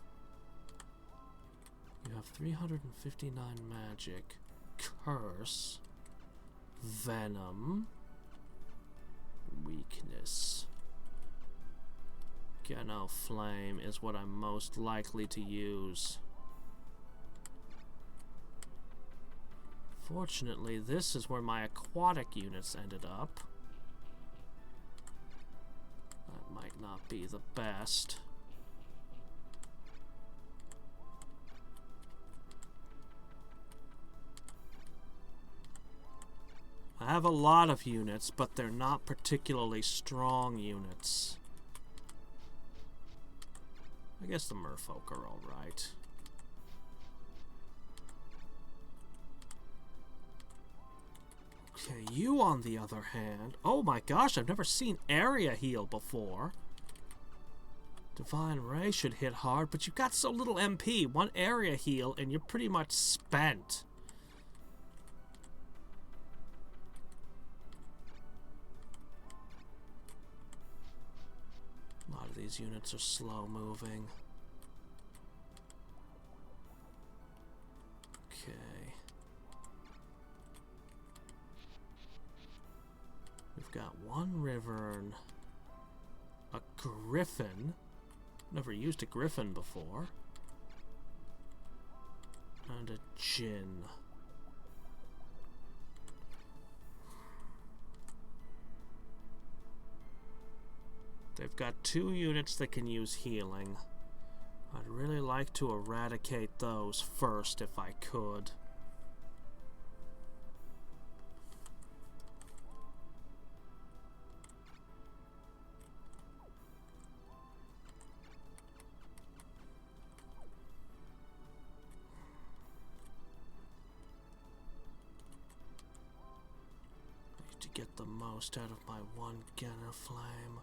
You have 359 magic. Curse. Venom. Weakness. Geno Flame is what I'm most likely to use. Fortunately, this is where my aquatic units ended up. That might not be the best. I have a lot of units, but they're not particularly strong units. I guess the merfolk are alright. Okay, you on the other hand... Oh my gosh, I've never seen area heal before. Divine Ray should hit hard, but you've got so little MP. One area heal and you're pretty much spent. A lot of these units are slow moving. Okay. We've got one Wyvern, a Griffin. Never used a Griffin before. And a Djinn. They've got 2 units that can use healing. I'd really like to eradicate those first if I could. I need to get the most out of my one Geno Flame.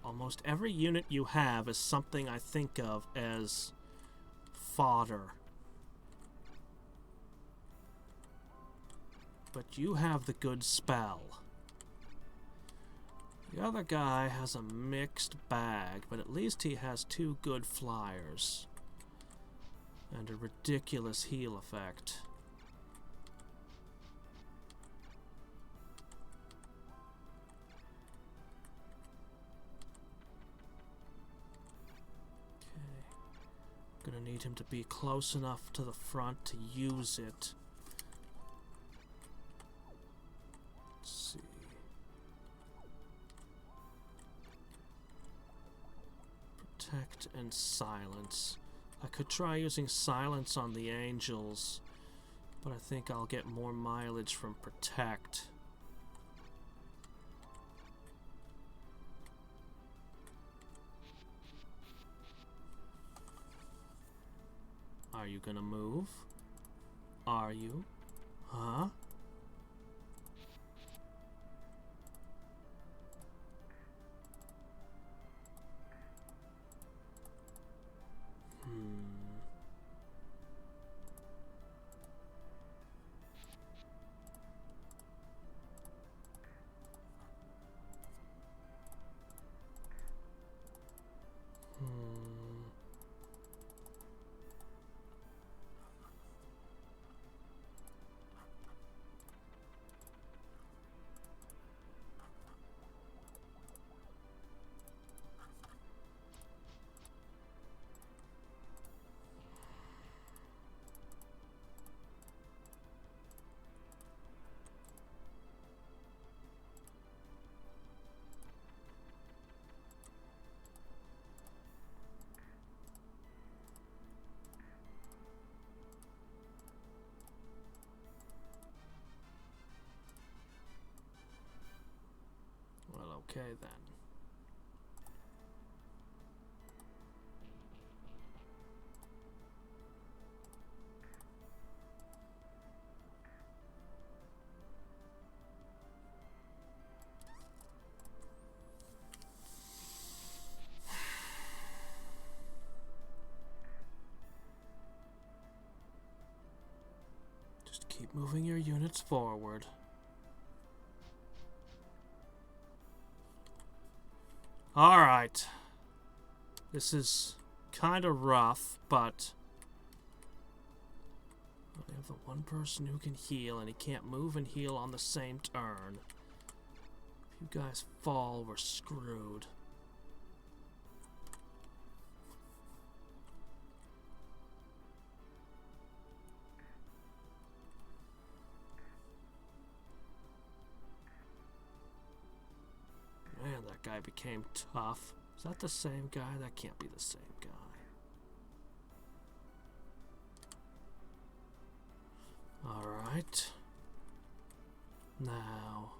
Almost every unit you have is something I think of as fodder. But you have the good spell. The other guy has a mixed bag, but at least he has 2 good flyers. And a ridiculous heal effect. Gonna need him to be close enough to the front to use it. Let's see. Protect and silence. I could try using silence on the angels, but I think I'll get more mileage from protect. Are you gonna move? Are you? Huh? Okay, then. Just keep moving your units forward. Alright. This is kind of rough, but we have the one person who can heal, and he can't move and heal on the same turn. If you guys fall, we're screwed. Man, that guy became tough. Is that the same guy? That can't be the same guy. Alright. Now.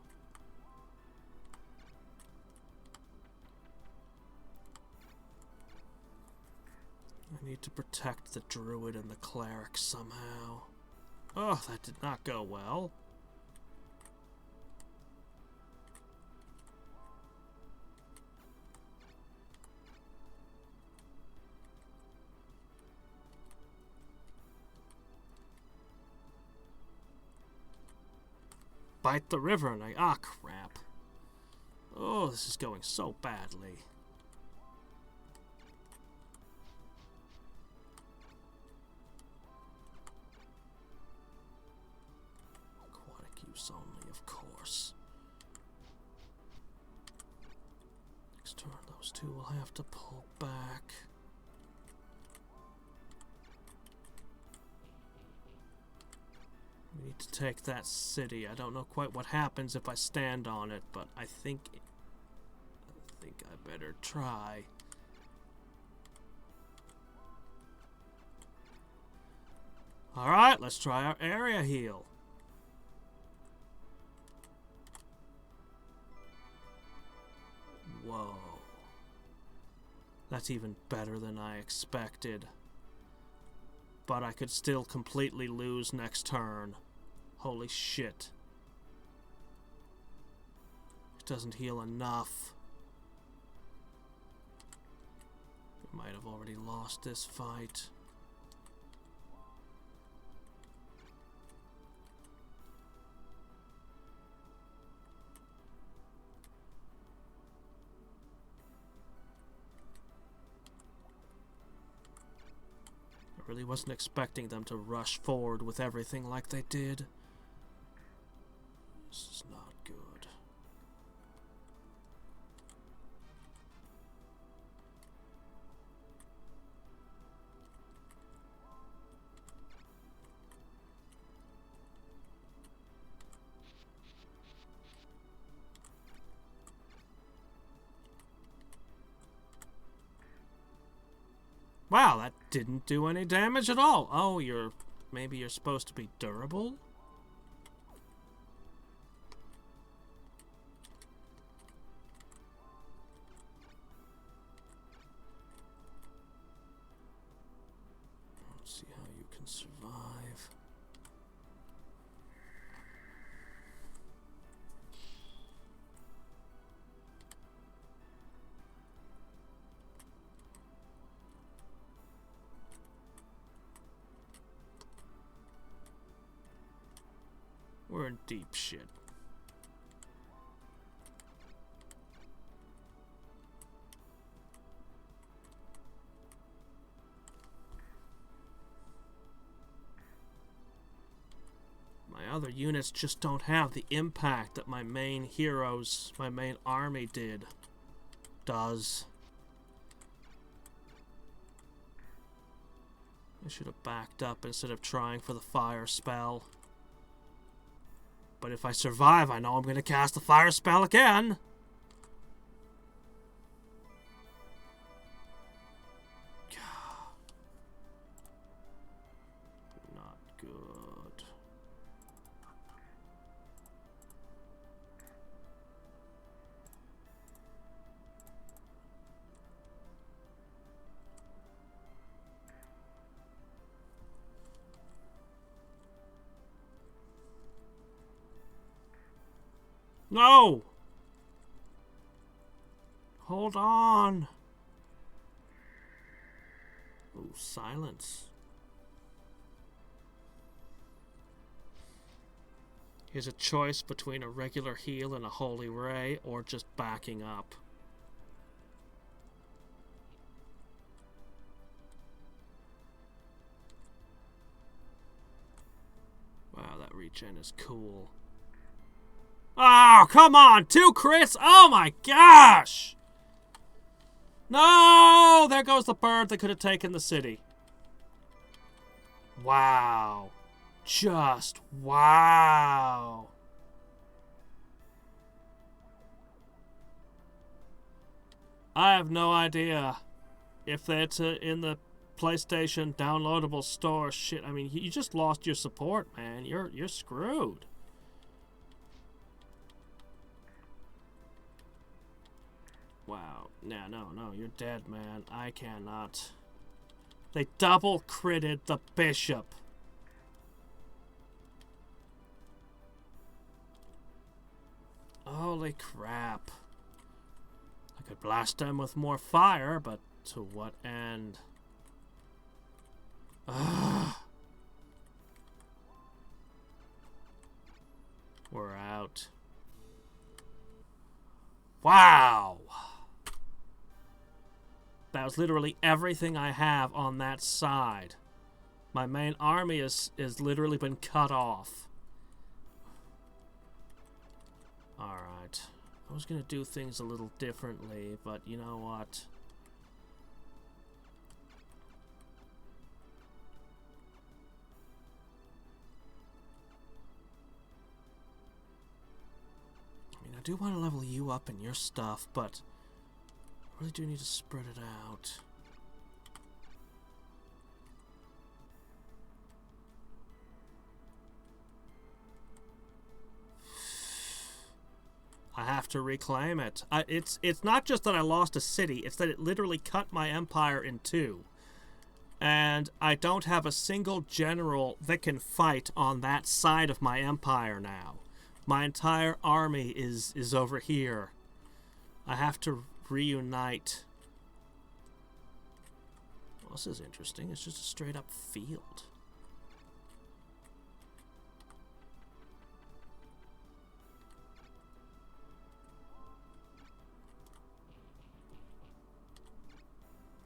I need to protect the druid and the cleric somehow. Oh, that did not go well. Bite the river and ah, crap. Oh, this is going so badly. Aquatic use only, of course. Next turn, those two will have to pull back. We need to take that city. I don't know quite what happens if I stand on it, but I think I better try. Alright, let's try our area heal. Whoa. That's even better than I expected. But I could still completely lose next turn. Holy shit. It doesn't heal enough. We might have already lost this fight. I really wasn't expecting them to rush forward with everything like they did. This is not good. Wow, that didn't do any damage at all. Oh, maybe you're supposed to be durable? Let's see how you can survive. We're in deep shit. My other units just don't have the impact that my main army does. I should have backed up instead of trying for the fire spell. But if I survive, I know I'm going to cast the fire spell again. Not good. No! Hold on. Ooh, silence. Here's a choice between a regular heal and a holy ray, or just backing up. Wow, that regen is cool. Oh, come on! 2 crits! Oh my gosh! No! There goes the bird that could have taken the city. Wow. Just wow. I have no idea if that's in the PlayStation downloadable store. Shit, I mean, you just lost your support, man. You're screwed. Wow. No, you're dead, man. I cannot. They double critted the bishop. Holy crap. I could blast them with more fire, but to what end? Ugh. We're out. Wow. That was literally everything I have on that side. My main army is literally been cut off. Alright. I was going to do things a little differently, but you know what? I mean, I do want to level you up in your stuff, but I really do need to spread it out. I have to reclaim it. It's not just that I lost a city, it's that it literally cut my empire in two. And I don't have a single general that can fight on that side of my empire now. My entire army is over here. I have to reunite. Well, this is interesting. It's just a straight up field.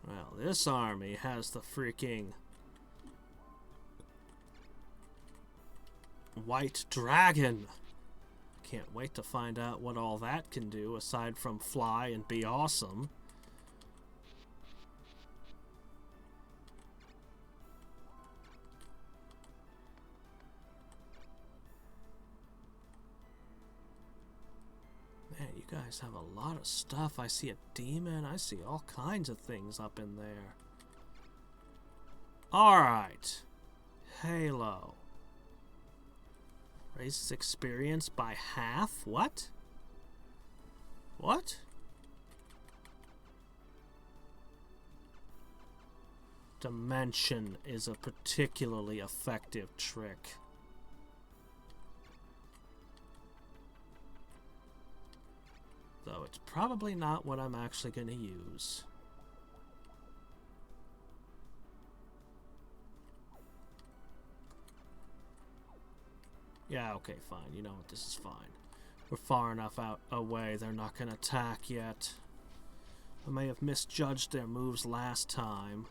Well, this army has the freaking white dragon. Can't wait to find out what all that can do aside from fly and be awesome. Man, you guys have a lot of stuff. I see a demon. I see all kinds of things up in there. Alright. Halo. Raises experience by half? What? What? Dimension is a particularly effective trick. Though it's probably not what I'm actually going to use. Yeah, okay, fine. You know what? This is fine. We're far enough out away. They're not going to attack yet. I may have misjudged their moves last time.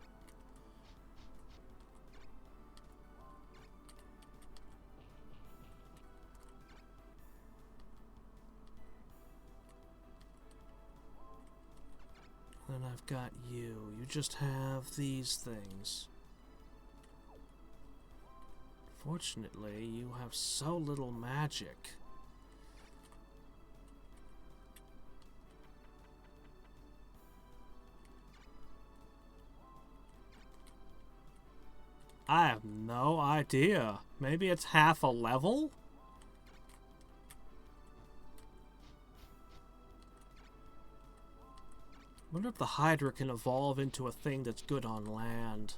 Then I've got you. You just have these things. Fortunately, you have so little magic. I have no idea. Maybe it's half a level? I wonder if the Hydra can evolve into a thing that's good on land.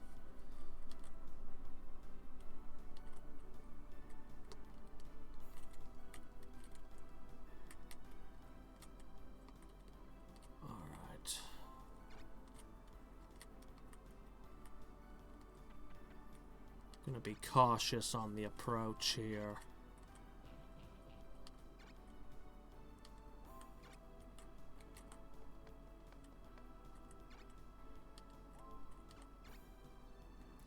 Alright. Gonna be cautious on the approach here.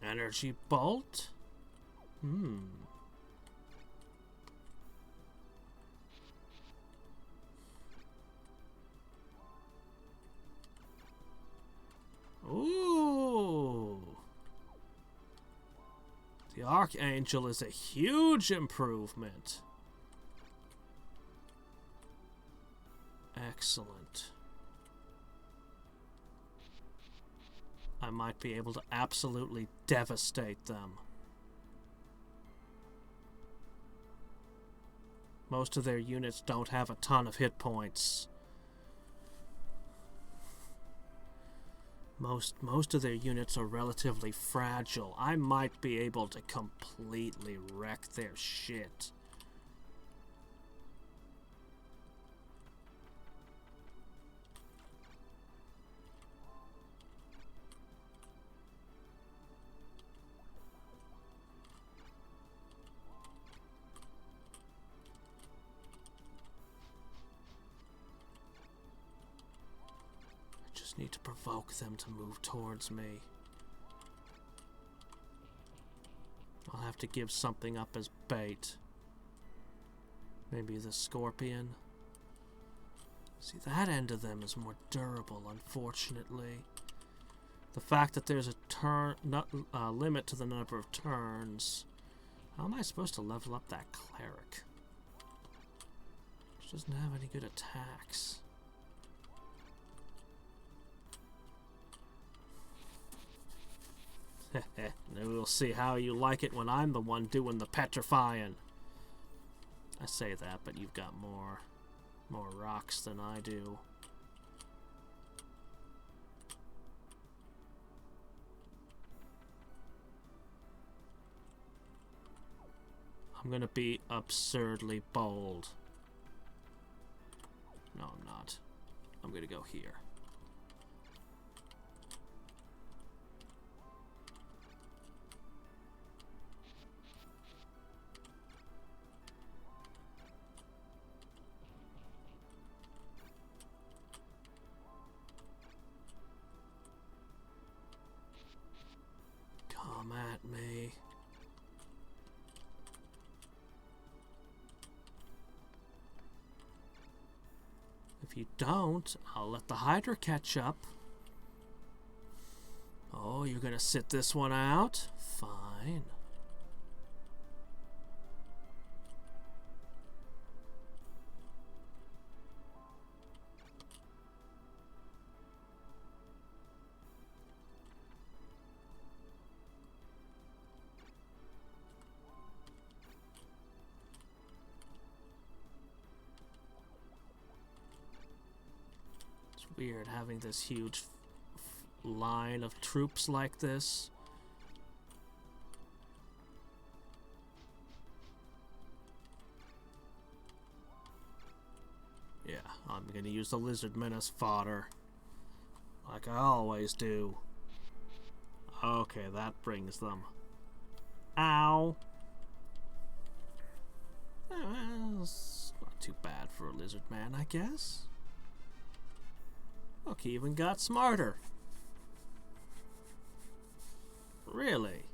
Energy bolt? Ooh. The Archangel is a huge improvement. Excellent. I might be able to absolutely devastate them. Most of their units don't have a ton of hit points. Most of their units are relatively fragile. I might be able to completely wreck their shit. Need to provoke them to move towards me. I'll have to give something up as bait. Maybe the scorpion. See, that end of them is more durable, unfortunately. The fact that there's a limit to the number of turns. How am I supposed to level up that cleric? She doesn't have any good attacks. We'll see how you like it when I'm the one doing the petrifying. I say that, but you've got more rocks than I do. I'm gonna be absurdly bold. No, I'm not. I'm gonna go here. Come at me. If you don't, I'll let the Hydra catch up. Oh, you're gonna sit this one out? Fine. weird having this huge line of troops like this. Yeah, I'm gonna use the lizard men as fodder. Like I always do. Okay, that brings them. Ow! Well, it's not too bad for a lizard man, I guess. Look, he even got smarter. Really?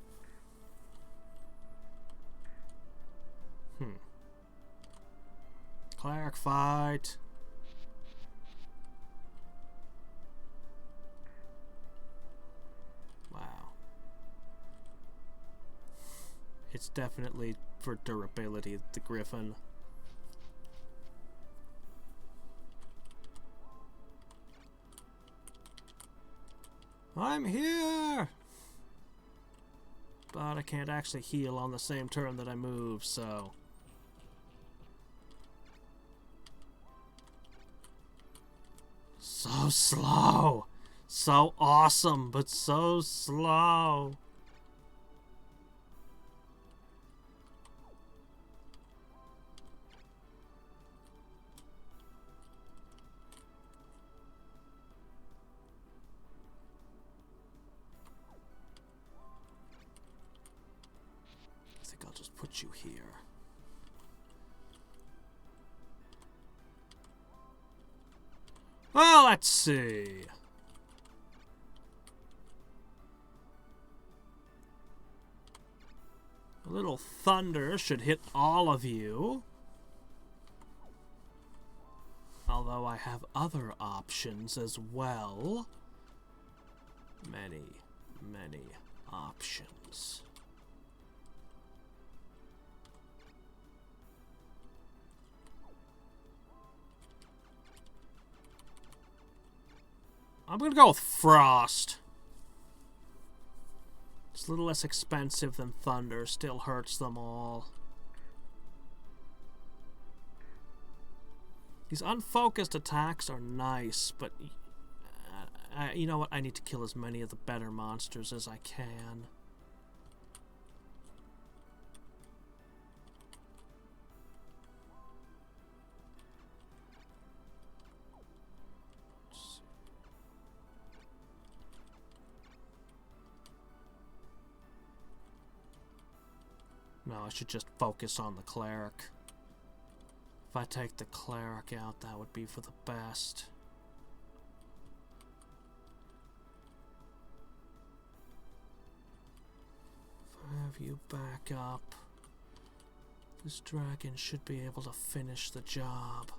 Cleric fight. Wow. It's definitely for durability, the Griffin. I'm here! But I can't actually heal on the same turn that I move, so... So slow! So awesome, but so slow! I think I'll just put you here. Well, let's see. A little thunder should hit all of you. Although I have other options as well. Many, many options. I'm gonna go with Frost. It's a little less expensive than Thunder, still hurts them all. These unfocused attacks are nice, but you know what? I need to kill as many of the better monsters as I can. No, I should just focus on the cleric. If I take the cleric out, that would be for the best. If I have you back up, this dragon should be able to finish the job.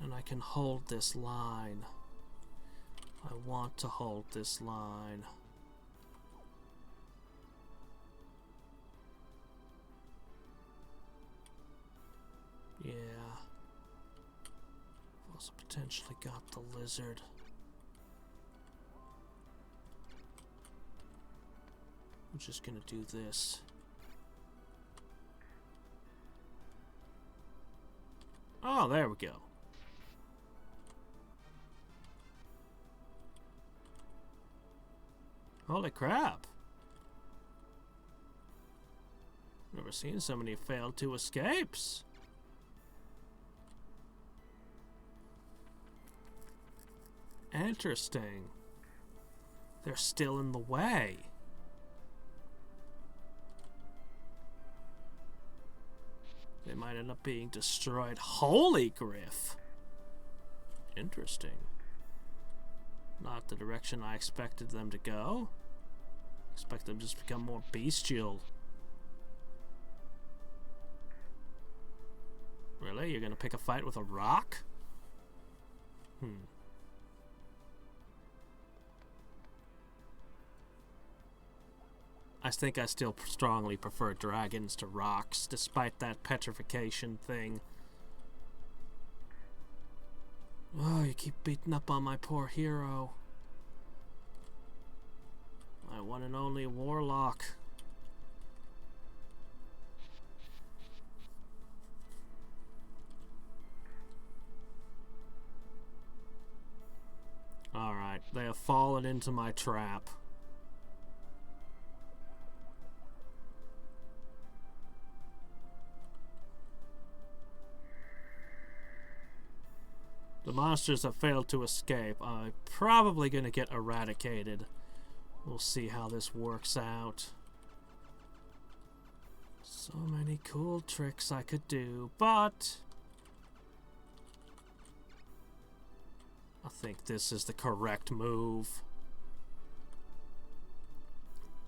And I can hold this line. I want to hold this line. Yeah. I've also potentially got the lizard. I'm just gonna do this. Oh, there we go. Holy crap. Never seen so many failed 2 escapes. Interesting. They're still in the way. They might end up being destroyed. Holy griff! Interesting. Not the direction I expected them to go. Expect them to just become more bestial. Really? You're gonna pick a fight with a rock? I think I still strongly prefer dragons to rocks, despite that petrification thing. Oh, you keep beating up on my poor hero. My one and only warlock. They have fallen into my trap. The monsters have failed to escape. I'm probably going to get eradicated. We'll see how this works out. So many cool tricks I could do, but I think this is the correct move.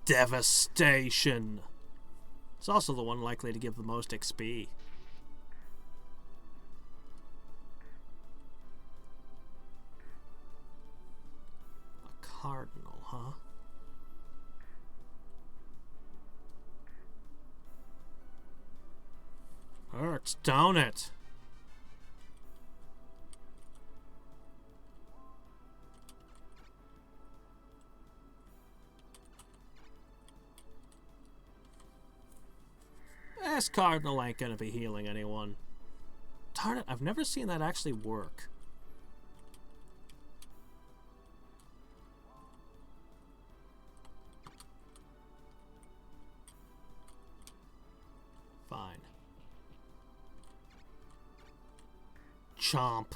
Devastation. It's also the one likely to give the most XP. A cardinal, huh? Hurts, don't it? This cardinal ain't gonna be healing anyone. Darn it, I've never seen that actually work. Fine. Chomp.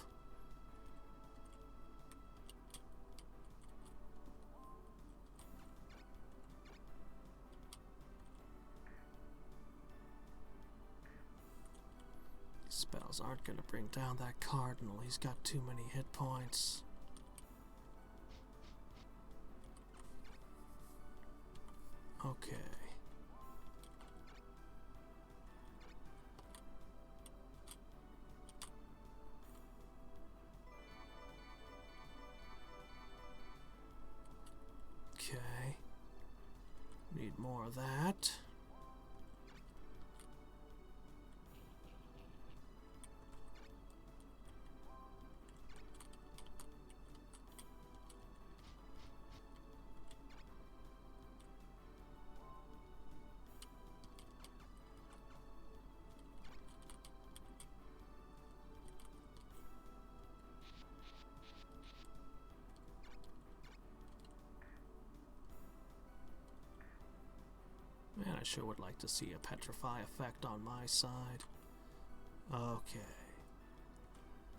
Spells aren't going to bring down that cardinal. He's got too many hit points. Okay. Okay. Need more of that. Man, I sure would like to see a petrify effect on my side. Okay.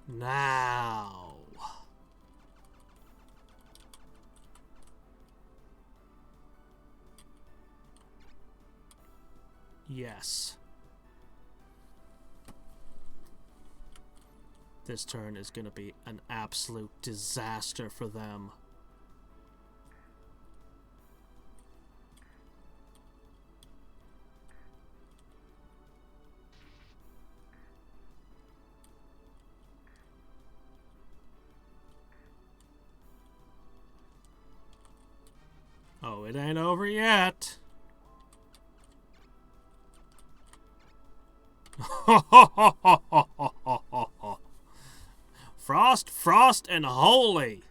Now. Yes. This turn is going to be an absolute disaster for them. Oh, it ain't over yet. Frost, frost, and holy.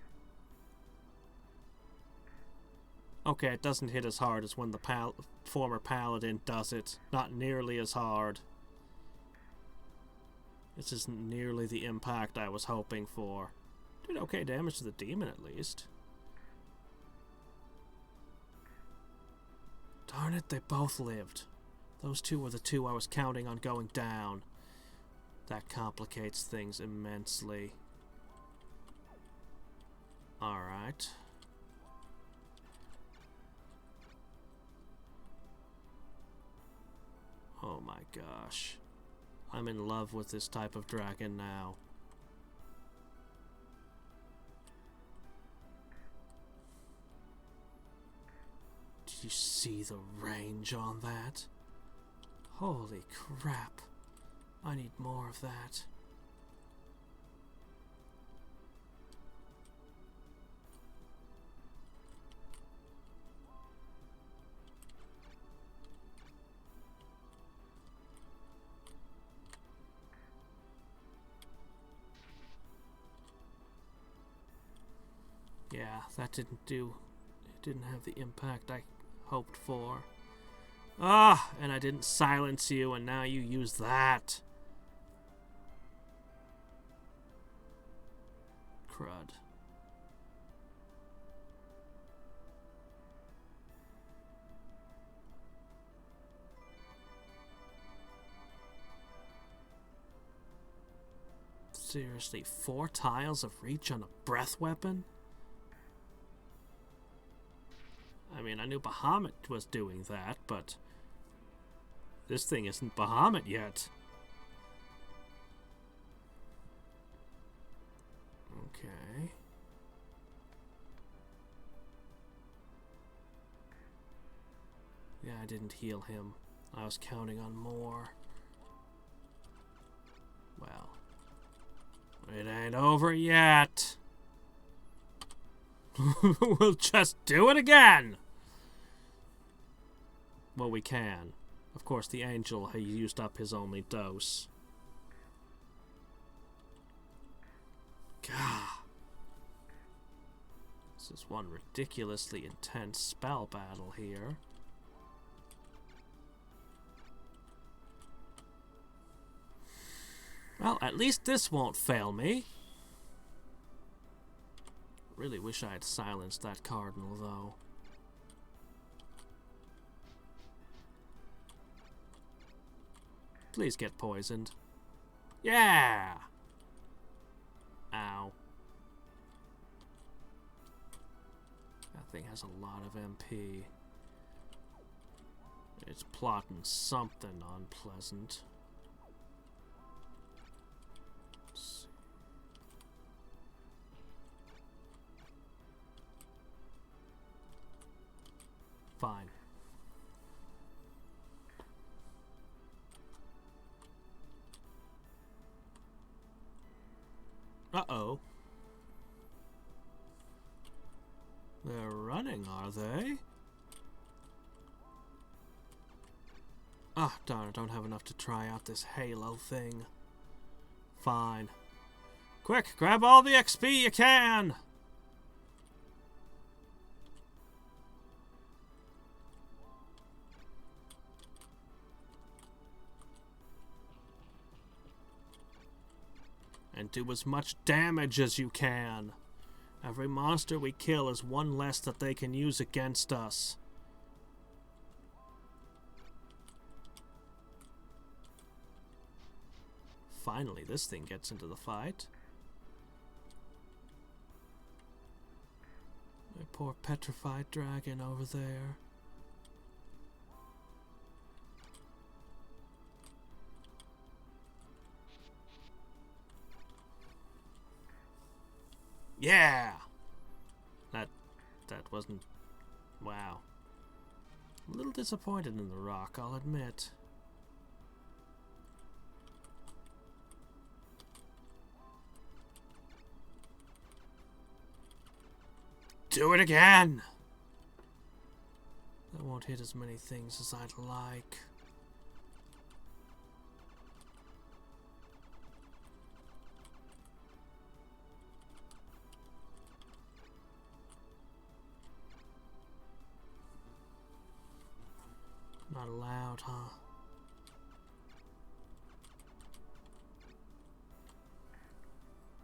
Okay, it doesn't hit as hard as when the former paladin does it. Not nearly as hard. This isn't nearly the impact I was hoping for. Did okay damage to the demon at least. Darn it, they both lived. Those two were the two I was counting on going down. That complicates things immensely. Alright. Oh my gosh. I'm in love with this type of dragon now. Did you see the range on that? Holy crap. I need more of that. Yeah, that didn't have the impact I hoped for. Ah, and I didn't silence you, and now you use that. Crud. Seriously, 4 tiles of reach on a breath weapon? I mean, I knew Bahamut was doing that, but this thing isn't Bahamut yet. Okay. Yeah, I didn't heal him. I was counting on more. Well, it ain't over yet. We'll just do it again. Well, we can. Of course, the angel has used up his only dose. Gah. This is one ridiculously intense spell battle here. Well, at least this won't fail me. Really wish I had silenced that cardinal, though. Please get poisoned. Yeah! Ow. That thing has a lot of MP. It's plotting something unpleasant. Fine. Uh-oh. They're running, are they? Ah, darn, I don't have enough to try out this Halo thing. Fine. Quick, grab all the XP you can! And do as much damage as you can. Every monster we kill is one less that they can use against us. Finally, this thing gets into the fight. My poor petrified dragon over there. Yeah! That wasn't... Wow. A little disappointed in the rock, I'll admit. Do it again! That won't hit as many things as I'd like. Not allowed, huh?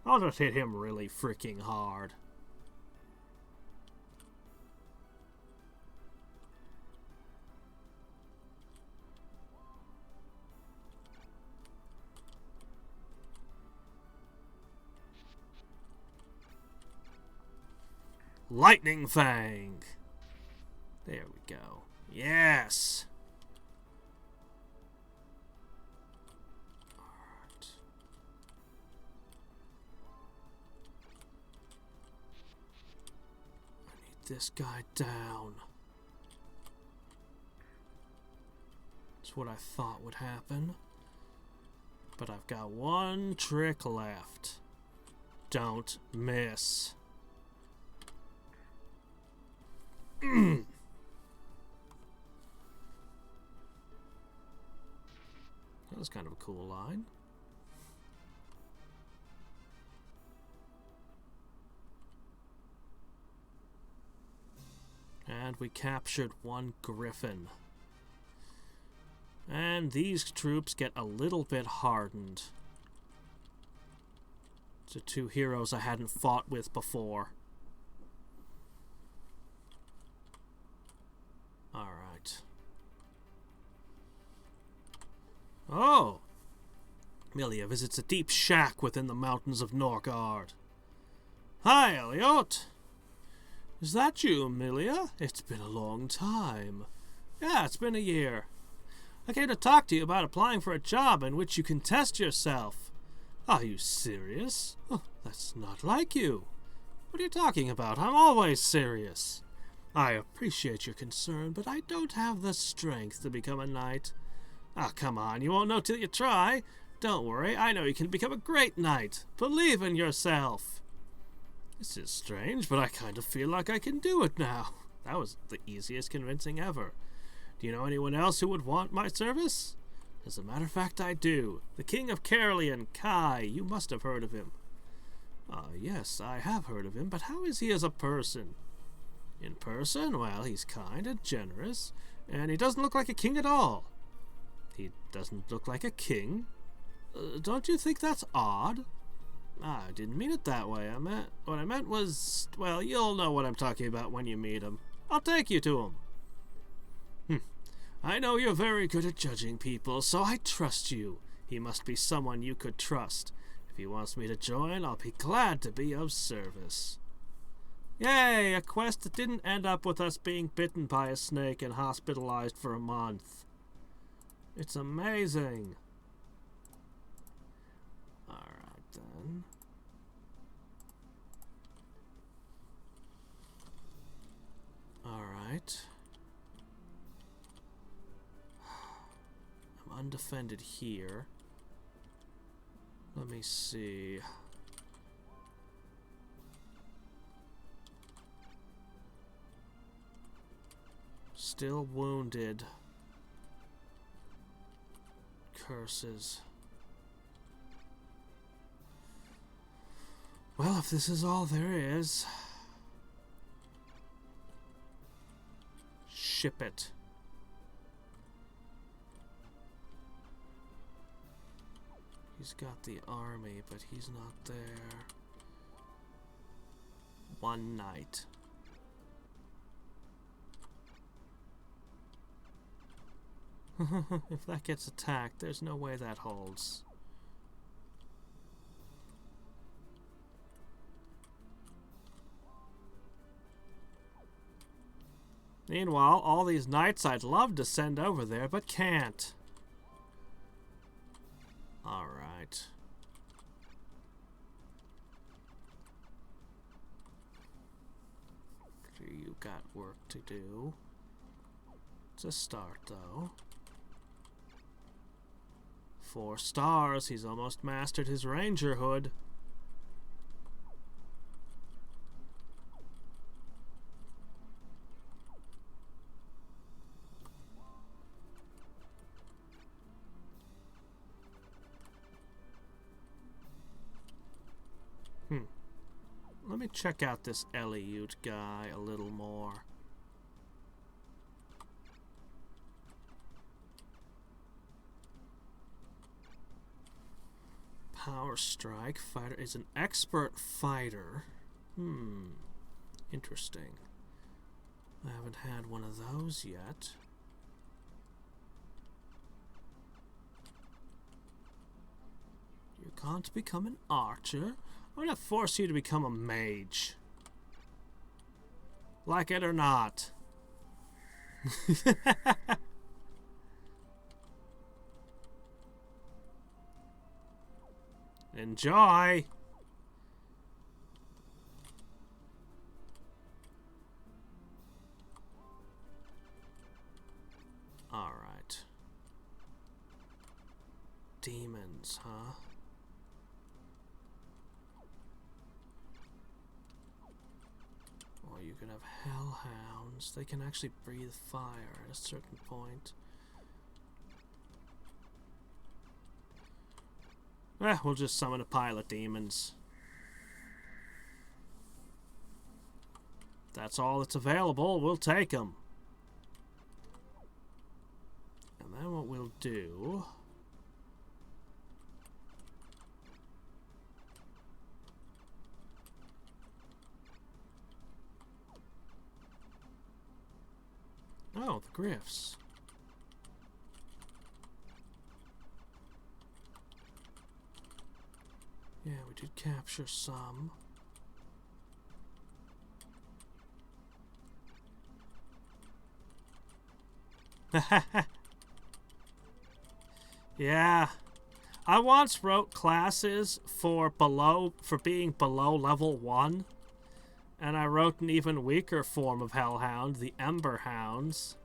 I'll just hit him really freaking hard. Lightning Fang! There we go. Yes! Alright. I need this guy down. That's what I thought would happen. But I've got one trick left. Don't miss. That was kind of a cool line. And we captured one griffin. And these troops get a little bit hardened. To 2 heroes I hadn't fought with before. Alright. Oh! Milia visits a deep shack within the mountains of Norgard. Hi, Elliot. Is that you, Milia? It's been a long time. Yeah, it's been a year. I came to talk to you about applying for a job in which you can test yourself. Are you serious? Oh, that's not like you. What are you talking about? I'm always serious. I appreciate your concern, but I don't have the strength to become a knight. Ah, come on, you won't know till you try. Don't worry, I know you can become a great knight. Believe in yourself. This is strange, but I kind of feel like I can do it now. That was the easiest convincing ever. Do you know anyone else who would want my service? As a matter of fact, I do. The King of Caerleon, Kai. You must have heard of him. Yes, I have heard of him, but how is he as a person? In person, well, he's kind and generous, and he doesn't look like a king at all. He doesn't look like a king? Don't you think that's odd? I didn't mean it that way. What I meant was, well, you'll know what I'm talking about when you meet him. I'll take you to him. I know you're very good at judging people, so I trust you. He must be someone you could trust. If he wants me to join, I'll be glad to be of service. Yay, a quest that didn't end up with us being bitten by a snake and hospitalized for a month. It's amazing. Alright then. Alright. I'm undefended here. Let me see. Still wounded. Curses. Well, if this is all there is, ship it. He's got the army, but he's not there. One night. If that gets attacked, there's no way that holds. Meanwhile, all these knights I'd love to send over there, but can't. Alright. You got work to do. It's a start, though. 4 stars. He's almost mastered his rangerhood. Let me check out this Elliot guy a little more. Power Strike fighter is an expert fighter. Interesting. I haven't had one of those yet. You can't become an archer. I'm gonna force you to become a mage. Like it or not. Enjoy! Alright. Demons, huh? Or you can have hellhounds. They can actually breathe fire at a certain point. We'll just summon a pile of demons. That's all that's available. We'll take them. And then what we'll do... Oh, the Griffs. Yeah, we did capture some. Yeah. I once wrote classes for being below level 1. And I wrote an even weaker form of Hellhound, the Ember Hounds.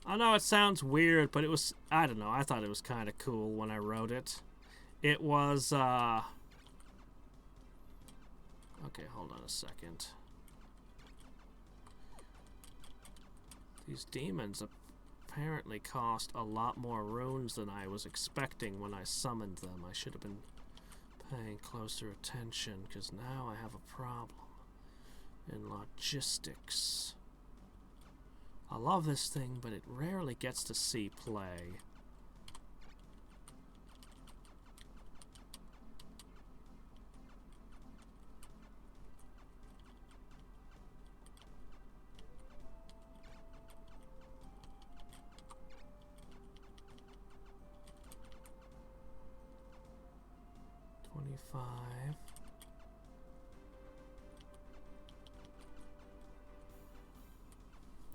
I know it sounds weird, but it was, I don't know, I thought it was kind of cool when I wrote it. It was, okay, hold on a second. These demons apparently cost a lot more runes than I was expecting when I summoned them. I should have been paying closer attention, because now I have a problem in logistics. I love this thing, but it rarely gets to see play.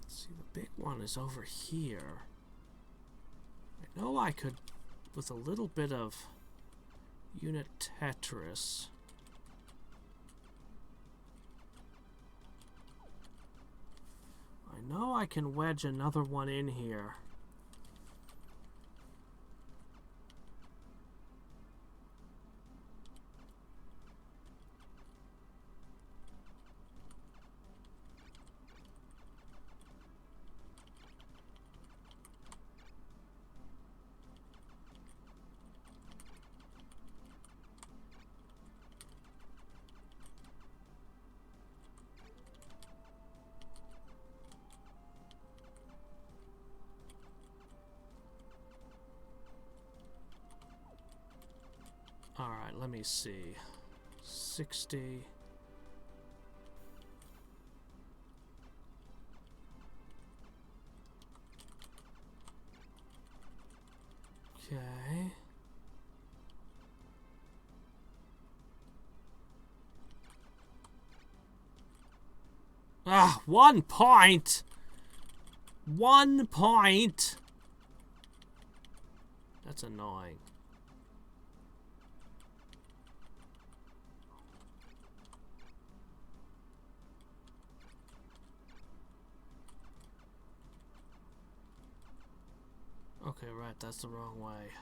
See, the big one is over here. I know I could, with a little bit of unit Tetris. I know I can wedge another one in here. Alright, let me see. 60. Okay. Ah, 1 point! 1 point! That's annoying. Okay, right, that's the wrong way.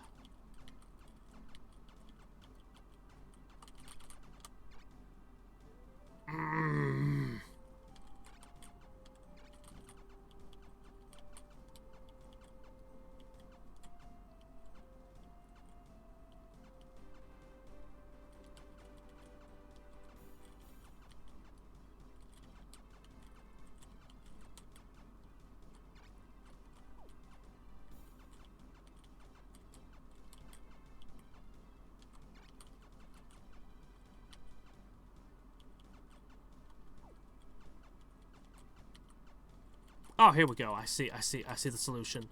Oh, here we go. I see the solution.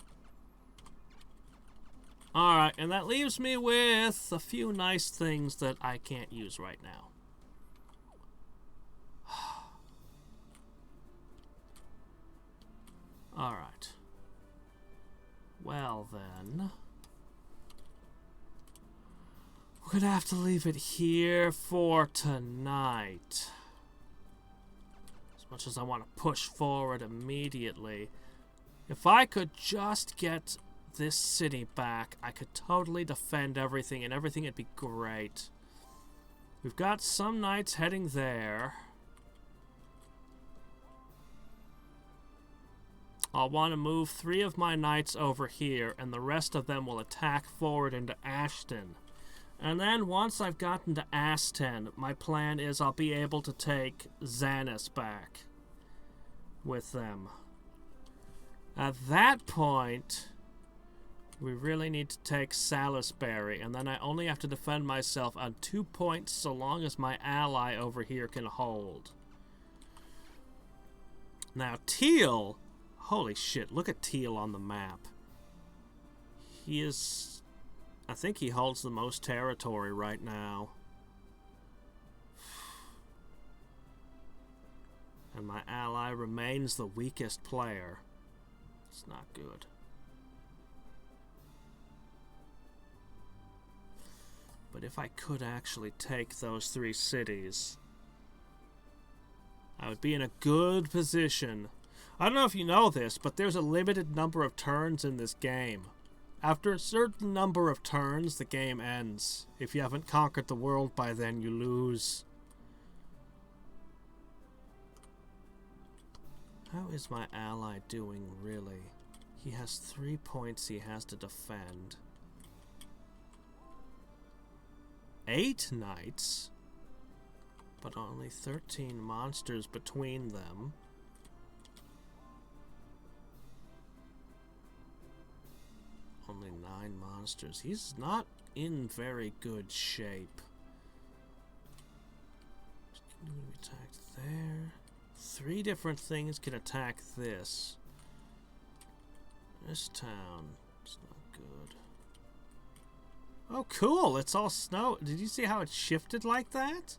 Alright, and that leaves me with a few nice things that I can't use right now. Alright. Well then, we're gonna have to leave it here for tonight. As much as I want to push forward immediately. If I could just get this city back, I could totally defend everything, and everything would be great. We've got some knights heading there. I'll want to move 3 of my knights over here, and the rest of them will attack forward into Ashton. And then once I've gotten to Ashton, my plan is I'll be able to take Xanis back with them. At that point, we really need to take Salisbury, and then I only have to defend myself on 2 points so long as my ally over here can hold. Now, Teal, holy shit, look at Teal on the map. He is I think he holds the most territory right now. And my ally remains the weakest player. It's not good. But if I could actually take those 3 cities, I would be in a good position. I don't know if you know this, but there's a limited number of turns in this game. After a certain number of turns, the game ends. If you haven't conquered the world by then, you lose. How is my ally doing, really? He has 3 points he has to defend. 8 knights, but only 13 monsters between them. Only 9 monsters. He's not in very good shape. Can we attack there? 3 different things can attack this. This town is not good. Oh, cool! It's all snow. Did you see how it shifted like that?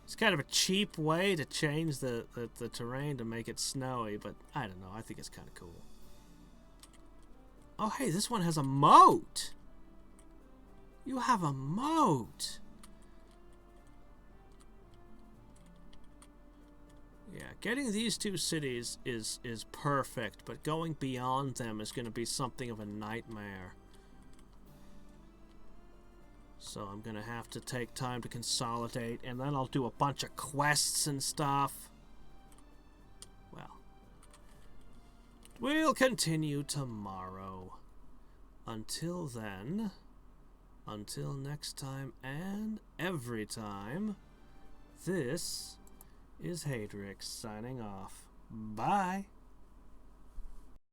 It's kind of a cheap way to change the terrain to make it snowy, but I don't know. I think it's kind of cool. Oh, hey, this one has a moat! You have a moat! Yeah, getting these 2 cities is perfect, but going beyond them is going to be something of a nightmare. So I'm going to have to take time to consolidate, and then I'll do a bunch of quests and stuff. Well, we'll continue tomorrow. Until then, until next time and every time, this is Hadriex signing off. Bye.